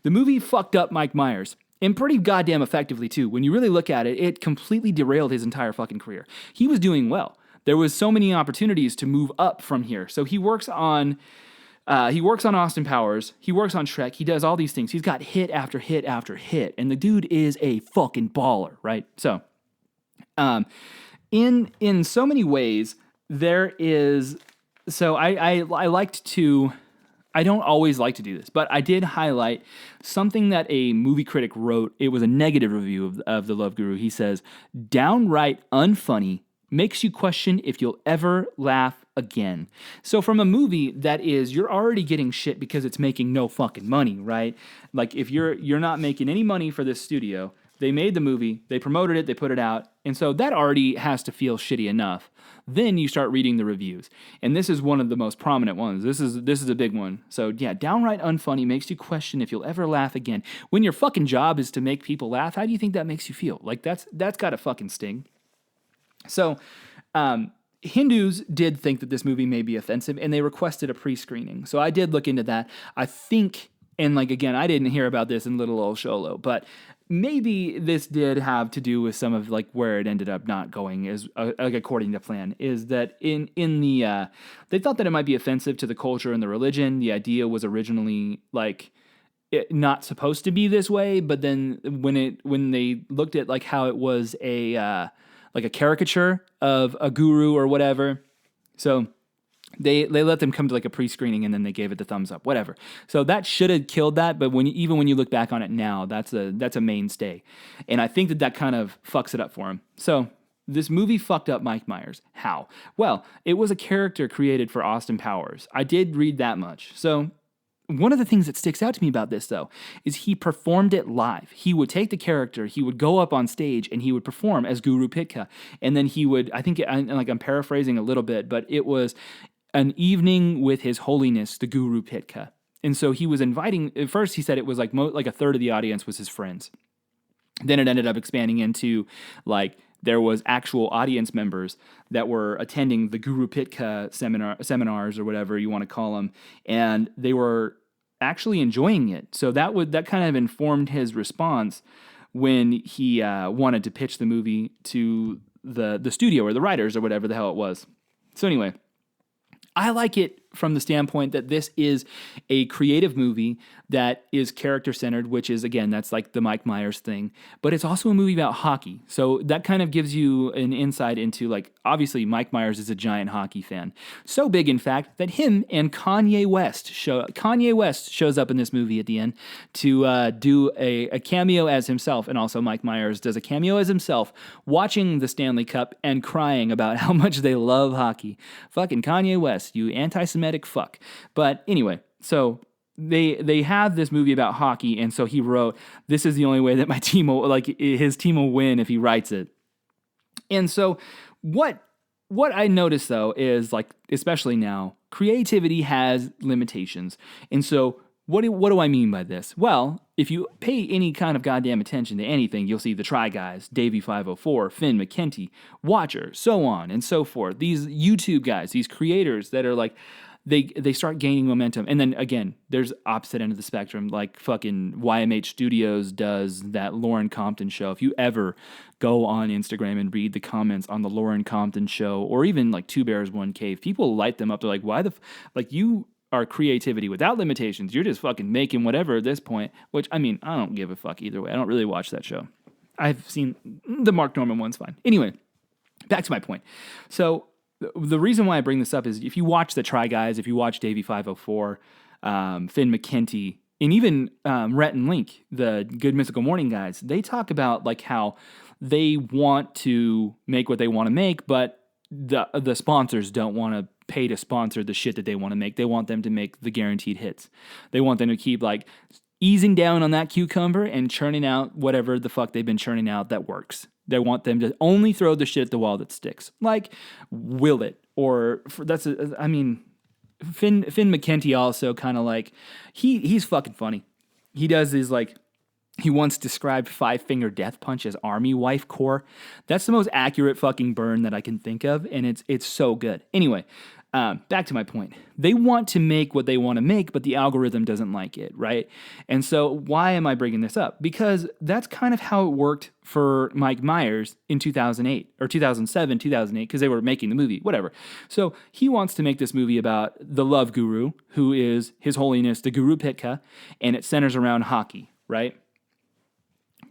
A: the movie fucked up Mike Myers. And pretty goddamn effectively, too. When you really look at it, it completely derailed his entire fucking career. He was doing well. There was so many opportunities to move up from here. So he works on Austin Powers. He works on Shrek. He does all these things. He's got hit after hit after hit. And the dude is a fucking baller, right? So, in so many ways, there is... So I liked to... I don't always like to do this, but I did highlight something that a movie critic wrote. It was a negative review of The Love Guru. He says, downright unfunny, makes you question if you'll ever laugh again. So from a movie that is, you're already getting shit because it's making no fucking money, right? Like if you're not making any money for this studio, they made the movie, they promoted it, they put it out, and so that already has to feel shitty enough. Then you start reading the reviews, and this is one of the most prominent ones. This is a big one. So yeah, downright unfunny, makes you question if you'll ever laugh again. When your fucking job is to make people laugh, how do you think that makes you feel? Like that's got to fucking sting. So, Hindus did think that this movie may be offensive, and they requested a pre-screening. So I did look into that. I think, and like again, I didn't hear about this in Little Old Sholo, but maybe this did have to do with some of like where it ended up not going as like according to plan. Is that in the they thought that it might be offensive to the culture and the religion. The idea was originally like not supposed to be this way, but then when they looked at like how it was a like a caricature of a guru or whatever. So they let them come to like a pre-screening and then they gave it the thumbs up, whatever. So that should have killed that, but even when you look back on it now, that's a mainstay. And I think that kind of fucks it up for him. So this movie fucked up Mike Myers. How? Well, it was a character created for Austin Powers. I did read that much. So one of the things that sticks out to me about this, though, is he performed it live. He would take the character, he would go up on stage, and he would perform as Guru Pitka. And then he would, I'm paraphrasing a little bit, but it was an evening with His Holiness, the Guru Pitka. And so he was inviting, at first he said it was like a third of the audience was his friends. Then it ended up expanding into like, there was actual audience members that were attending the Guru Pitka seminars or whatever you want to call them, and they were actually enjoying it. So that kind of informed his response when he wanted to pitch the movie to the studio or the writers or whatever the hell it was. So anyway, I like it from the standpoint that this is a creative movie that is character-centered, which is, again, that's like the Mike Myers thing. But it's also a movie about hockey. So that kind of gives you an insight into, like, obviously Mike Myers is a giant hockey fan. So big, in fact, that him and Kanye West shows up in this movie at the end to do a cameo as himself. And also Mike Myers does a cameo as himself, watching the Stanley Cup and crying about how much they love hockey. Fucking Kanye West, you anti-Semitic fuck. But anyway, so they have this movie about hockey, and so he wrote, this is the only way that my team will, like, his team will win if he writes it. And so what I notice, though, is, like, especially now, creativity has limitations. And so what do I mean by this? Well, if you pay any kind of goddamn attention to anything, you'll see the Try Guys, Davey 504, Finn McKenty, Watcher, so on and so forth. These YouTube guys, these creators that are like, they start gaining momentum. And then again, there's opposite end of the spectrum, like fucking YMH Studios does that Lauren Compton show. If you ever go on Instagram and read the comments on the Lauren Compton show, or even like Two Bears, One Cave, people light them up. They're like, why like you are creativity without limitations. You're just fucking making whatever at this point, which, I mean, I don't give a fuck either way. I don't really watch that show. I've seen the Mark Norman one's fine. Anyway, back to my point. So the reason why I bring this up is if you watch the Try Guys, if you watch Davey 504, Finn McKenty, and even Rhett and Link, the Good Mystical Morning guys, they talk about like how they want to make what they want to make, but the sponsors don't want to pay to sponsor the shit that they want to make. They want them to make the guaranteed hits. They want them to keep like easing down on that cucumber and churning out whatever the fuck they've been churning out that works. They want them to only throw the shit at the wall that sticks. Like Will It, or Finn McKenty also kind of like, he's fucking funny. He does these like, he once described 5-finger death punch as army wife core. That's the most accurate fucking burn that I can think of, and it's so good. Anyway, back to my point. They want to make what they want to make, but the algorithm doesn't like it, right? And so why am I bringing this up? Because that's kind of how it worked for Mike Myers in 2008 or 2007, 2008, because they were making the movie, whatever. So he wants to make this movie about the love guru, who is His Holiness, the Guru Pitka, and it centers around hockey, right?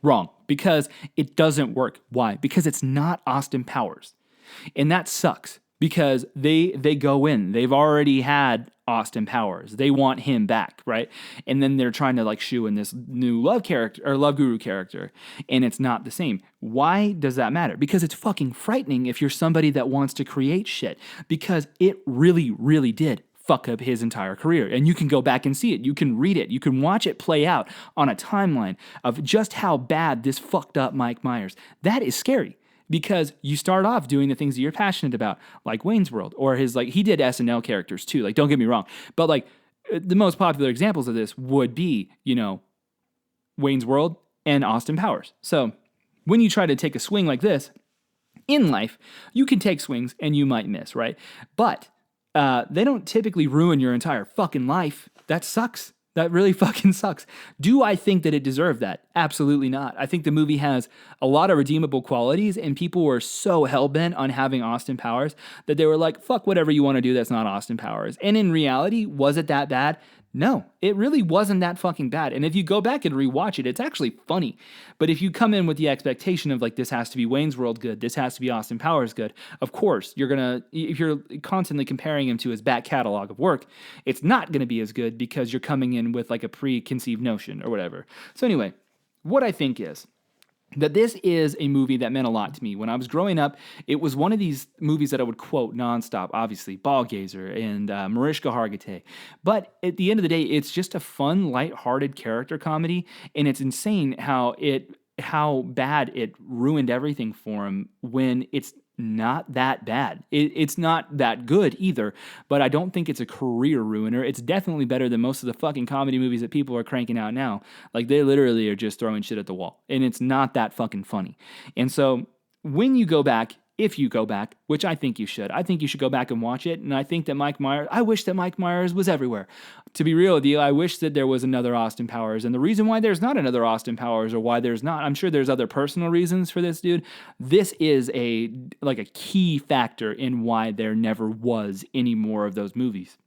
A: Wrong, because it doesn't work. Why? Because it's not Austin Powers. And that sucks because they go in. They've already had Austin Powers. They want him back, right? And then they're trying to like shoe in this new love character or love guru character, and it's not the same. Why does that matter? Because it's fucking frightening if you're somebody that wants to create shit, because it really, really did fuck up his entire career. And you can go back and see it. You can read it. You can watch it play out on a timeline of just how bad this fucked up Mike Myers. That is scary because you start off doing the things that you're passionate about, like Wayne's World, or his, like, he did SNL characters too. Like, don't get me wrong. But like the most popular examples of this would be, you know, Wayne's World and Austin Powers. So when you try to take a swing like this in life, you can take swings and you might miss, right? But they don't typically ruin your entire fucking life. That sucks. That really fucking sucks. Do I think that it deserved that? Absolutely not. I think the movie has a lot of redeemable qualities, and people were so hell-bent on having Austin Powers that they were like, fuck whatever you want to do that's not Austin Powers. And in reality, was it that bad? No, it really wasn't that fucking bad. And if you go back and rewatch it, it's actually funny. But if you come in with the expectation of like, this has to be Wayne's World good, this has to be Austin Powers good, of course, if you're constantly comparing him to his back catalog of work, it's not going to be as good because you're coming in with like a preconceived notion or whatever. So anyway, what I think is that this is a movie that meant a lot to me. When I was growing up, it was one of these movies that I would quote nonstop, obviously, Ballgazer and Mariska Hargitay. But at the end of the day, it's just a fun, lighthearted character comedy, and it's insane how bad it ruined everything for him when it's not that bad. It's not that good either, but I don't think it's a career ruiner. It's definitely better than most of the fucking comedy movies that people are cranking out now. Like, they literally are just throwing shit at the wall, and it's not that fucking funny. And so when you go back, if you go back, which I think you should go back and watch it. And I think that I wish that Mike Myers was everywhere. To be real with you, I wish that there was another Austin Powers. And the reason why there's not another Austin Powers, or why there's not, I'm sure there's other personal reasons for this dude. This is a key factor in why there never was any more of those movies.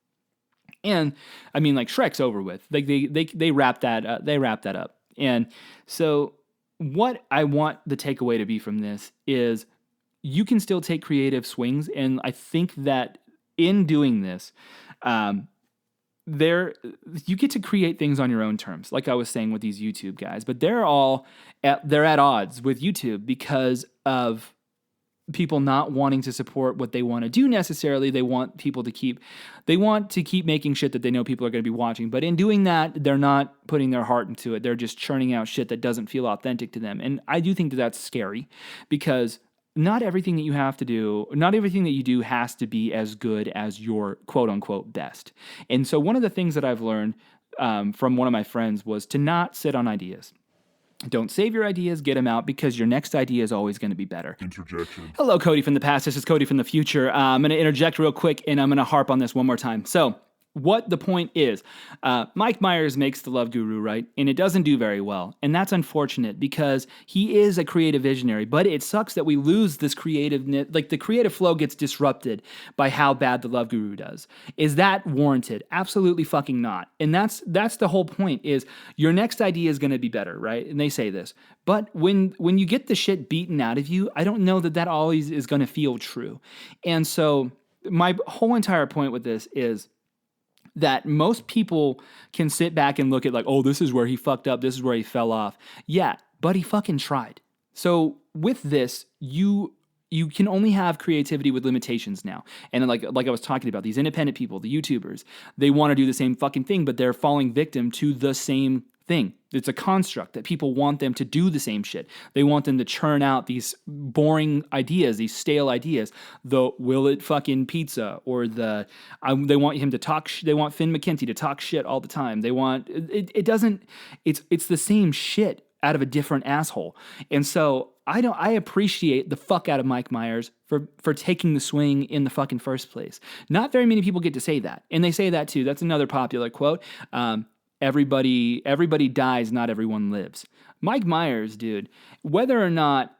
A: And I mean, like, Shrek's over with. Like, they wrap that up. And so what I want the takeaway to be from this is, you can still take creative swings, and I think that in doing this, you get to create things on your own terms, like I was saying with these YouTube guys. But they're at odds with YouTube because of people not wanting to support what they want to do necessarily. They want to keep making shit that they know people are going to be watching. But in doing that, they're not putting their heart into it. They're just churning out shit that doesn't feel authentic to them. And I do think that that's scary, because not everything that you do has to be as good as your quote unquote best. And so one of the things that I've learned from one of my friends was to not sit on ideas. Don't save your ideas, get them out, because your next idea is always going to be better.
B: Interjection.
A: Hello, Cody from the past. This is Cody from the future. I'm going to interject real quick, and I'm going to harp on this one more time. So what the point is, Mike Myers makes The Love Guru, right? And it doesn't do very well. And that's unfortunate because he is a creative visionary, but it sucks that we lose this creativeness, like the creative flow gets disrupted by how bad The Love Guru does. Is that warranted? Absolutely fucking not. And that's the whole point is your next idea is going to be better, right? And they say this. But when you get the shit beaten out of you, I don't know that always is going to feel true. And so my whole entire point with this is that most people can sit back and look at like, oh, this is where he fucked up, this is where he fell off. Yeah, but he fucking tried. So with this, you can only have creativity with limitations now. And like I was talking about, these independent people, the YouTubers, they want to do the same fucking thing, but they're falling victim to the same thing. It's a construct that people want them to do the same shit. They want them to churn out these boring ideas, these stale ideas. The will it fucking pizza or they want him to talk. They want Finn McKenty to talk shit all the time. They want it doesn't. It's the same shit out of a different asshole. And so I appreciate the fuck out of Mike Myers for taking the swing in the fucking first place. Not very many people get to say that, and they say that too. That's another popular quote. Everybody dies, not everyone lives. Mike Myers, dude, whether or not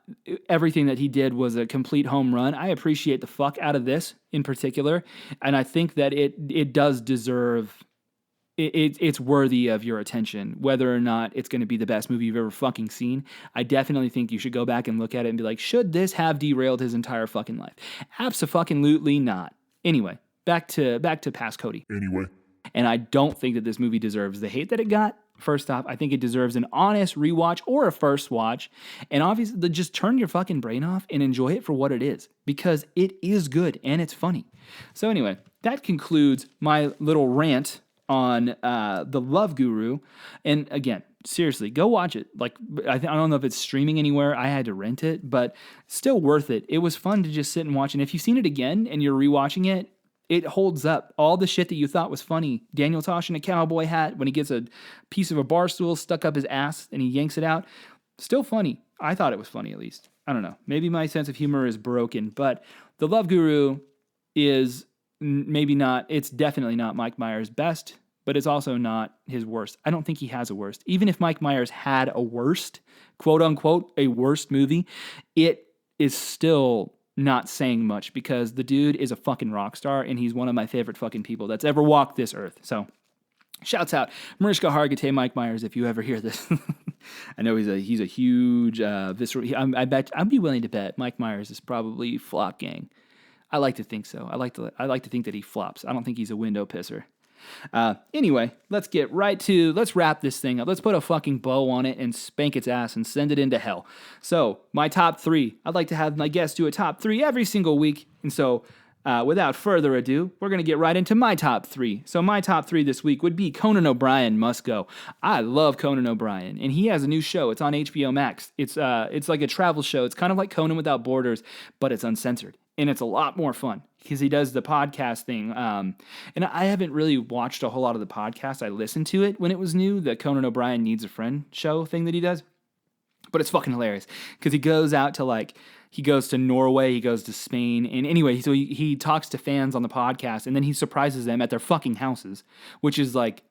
A: everything that he did was a complete home run, I appreciate the fuck out of this in particular. And I think that it does deserve, it's worthy of your attention. Whether or not it's going to be the best movie you've ever fucking seen, I definitely think you should go back and look at it and be like, should this have derailed his entire fucking life? Abso-fucking-lutely not. Anyway, back to Past Cody. And I don't think that this movie deserves the hate that it got. First off, I think it deserves an honest rewatch or a first watch. And obviously, just turn your fucking brain off and enjoy it for what it is. Because it is good and it's funny. So anyway, that concludes my little rant on The Love Guru. And again, seriously, go watch it. Like, I don't know if it's streaming anywhere. I had to rent it, but still worth it. It was fun to just sit and watch. And if you've seen it again and you're rewatching it, it holds up. All the shit that you thought was funny. Daniel Tosh in a cowboy hat when he gets a piece of a bar stool stuck up his ass and he yanks it out. Still funny. I thought it was funny at least. I don't know. Maybe my sense of humor is broken, but The Love Guru is maybe not, it's definitely not Mike Myers' best, but it's also not his worst. I don't think he has a worst. Even if Mike Myers had a worst, quote unquote, a worst movie, it is still not saying much because the dude is a fucking rock star and he's one of my favorite fucking people that's ever walked this earth. So shouts out Mariska, Hargitay, Mike Myers, if you ever hear this. I know he's a huge visceral. I'd be willing to bet Mike Myers is probably flop gang. I like to think so. I like to think that he flops. I don't think he's a window pisser. Anyway, let's wrap this thing up. Let's put a fucking bow on it and spank its ass and send it into hell. So, my top 3. I'd like to have my guests do a top 3 every single week. And so, without further ado, we're going to get right into my top 3. So, my top 3 this week would be Conan O'Brien Must Go. I love Conan O'Brien, and he has a new show. It's on HBO Max. It's like a travel show. It's kind of like Conan Without Borders, but it's uncensored. And it's a lot more fun because he does the podcast thing. And I haven't really watched a whole lot of the podcast. I listened to it when it was new, the Conan O'Brien Needs a Friend show thing that he does. But it's fucking hilarious because he goes out to he goes to Norway, he goes to Spain. And anyway, so he talks to fans on the podcast and then he surprises them at their fucking houses, which is like,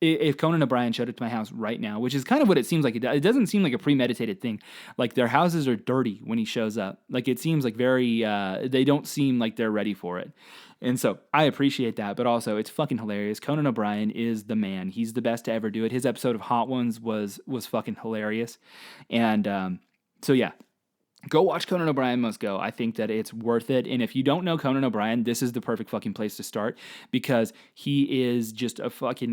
A: if Conan O'Brien showed up to my house right now, which is kind of what it seems like, it doesn't seem like a premeditated thing. Like their houses are dirty when he shows up. Like it seems like very, they don't seem like they're ready for it. And so I appreciate that, but also it's fucking hilarious. Conan O'Brien is the man. He's the best to ever do it. His episode of Hot Ones was fucking hilarious. And so yeah. Go watch Conan O'Brien Must Go. I think that it's worth it. And if you don't know Conan O'Brien, this is the perfect fucking place to start because he is just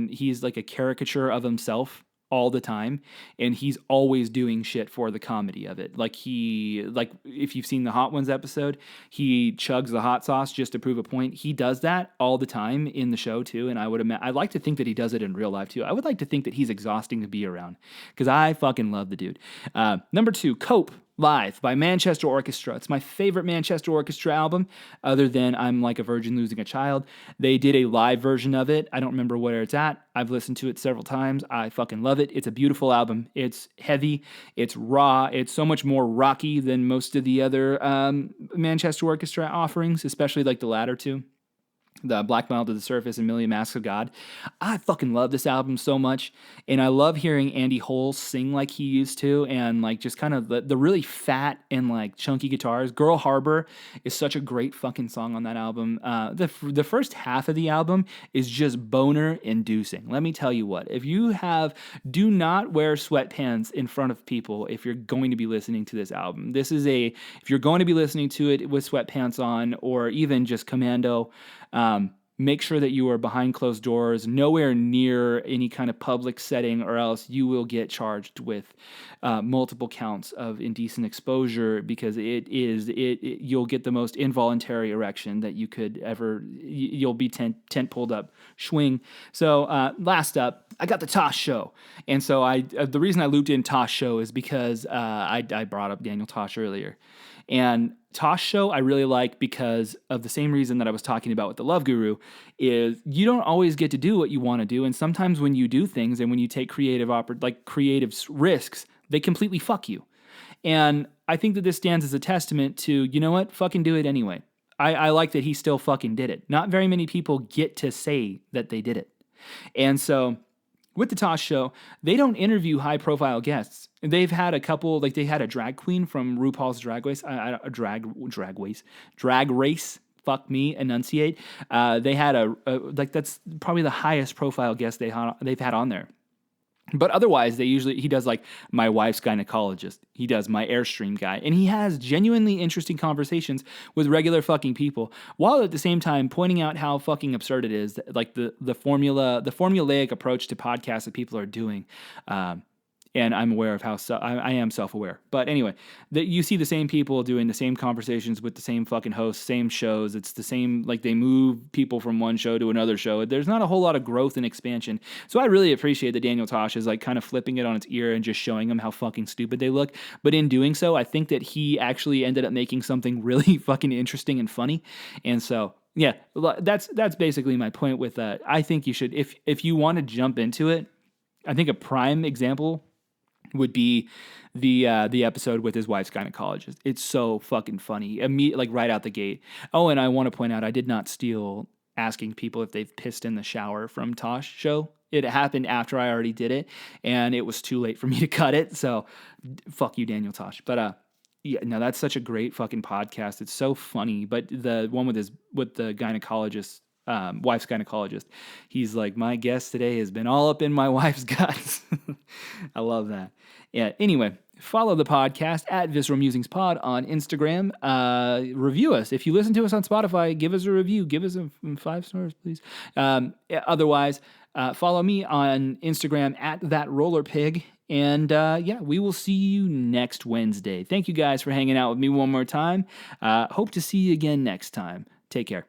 A: he's like a caricature of himself all the time. And he's always doing shit for the comedy of it. Like if you've seen the Hot Ones episode, he chugs the hot sauce just to prove a point. He does that all the time in the show too. And I'd like to think that he does it in real life too. I would like to think that he's exhausting to be around because I fucking love the dude. Number 2, Cope. Live by Manchester Orchestra. It's my favorite Manchester Orchestra album, other than I'm Like a Virgin Losing a Child. They did a live version of it. I don't remember where it's at. I've listened to it several times. I fucking love it. It's a beautiful album. It's heavy. It's raw. It's so much more rocky than most of the other Manchester Orchestra offerings, especially like the latter two. the Black Mile to the Surface and Million Masks of God. I fucking love this album so much. And I love hearing Andy Holes sing like he used to, and like just kind of the really fat and like chunky guitars. Girl Harbor is such a great fucking song on that album. The first half of the album is just boner inducing. Let me tell you what, do not wear sweatpants in front of people if you're going to be listening to this album. If you're going to be listening to it with sweatpants on, or even just commando, make sure that you are behind closed doors, nowhere near any kind of public setting, or else you will get charged with multiple counts of indecent exposure, because you'll get the most involuntary erection that you could ever. You'll be tent pulled up, swing. So last up, I got the Tosh Show, and so the reason I looped in Tosh Show is because I brought up Daniel Tosh earlier. And Tosh Show I really like because of the same reason that I was talking about with the Love Guru, is you don't always get to do what you want to do, and sometimes when you do things and when you take creative risks, they completely fuck you. And I think that this stands as a testament to, you know what, fucking do it anyway. I like that he still fucking did it. Not very many people get to say that they did it. And so with the Tosh Show, they don't interview high-profile guests. They've had a couple, like they had a drag queen from RuPaul's Drag Race, Drag Race. Fuck me, enunciate. They had that's probably the highest profile guest they've had on there. But otherwise, he does like my wife's gynecologist. He does my Airstream guy. And he has genuinely interesting conversations with regular fucking people, while at the same time pointing out how fucking absurd it is, like the formulaic approach to podcasts that people are doing. And I'm aware of how I am self-aware. But anyway, you see the same people doing the same conversations with the same fucking hosts, same shows. It's the same, like they move people from one show to another show. There's not a whole lot of growth and expansion. So I really appreciate that Daniel Tosh is like kind of flipping it on its ear and just showing them how fucking stupid they look. But in doing so, I think that he actually ended up making something really fucking interesting and funny. And so yeah, that's basically my point with that. I think you should, if you want to jump into it, I think a prime example would be the episode with his wife's gynecologist. It's so fucking funny, like right out the gate. Oh, and I want to point out, I did not steal asking people if they've pissed in the shower from Tosh Show. It happened after I already did it, and it was too late for me to cut it. So, fuck you, Daniel Tosh. But yeah, no, that's such a great fucking podcast. It's so funny. But the one with the gynecologist. Wife's gynecologist. He's like, my guest today has been all up in my wife's guts. I love that. Yeah. Anyway, follow the podcast at Visceral Musings Pod on Instagram. Review us. If you listen to us on Spotify, give us a review. Give us 5 stars, please. Otherwise, follow me on Instagram at that Rollerpig. And yeah, we will see you next Wednesday. Thank you guys for hanging out with me one more time. Hope to see you again next time. Take care.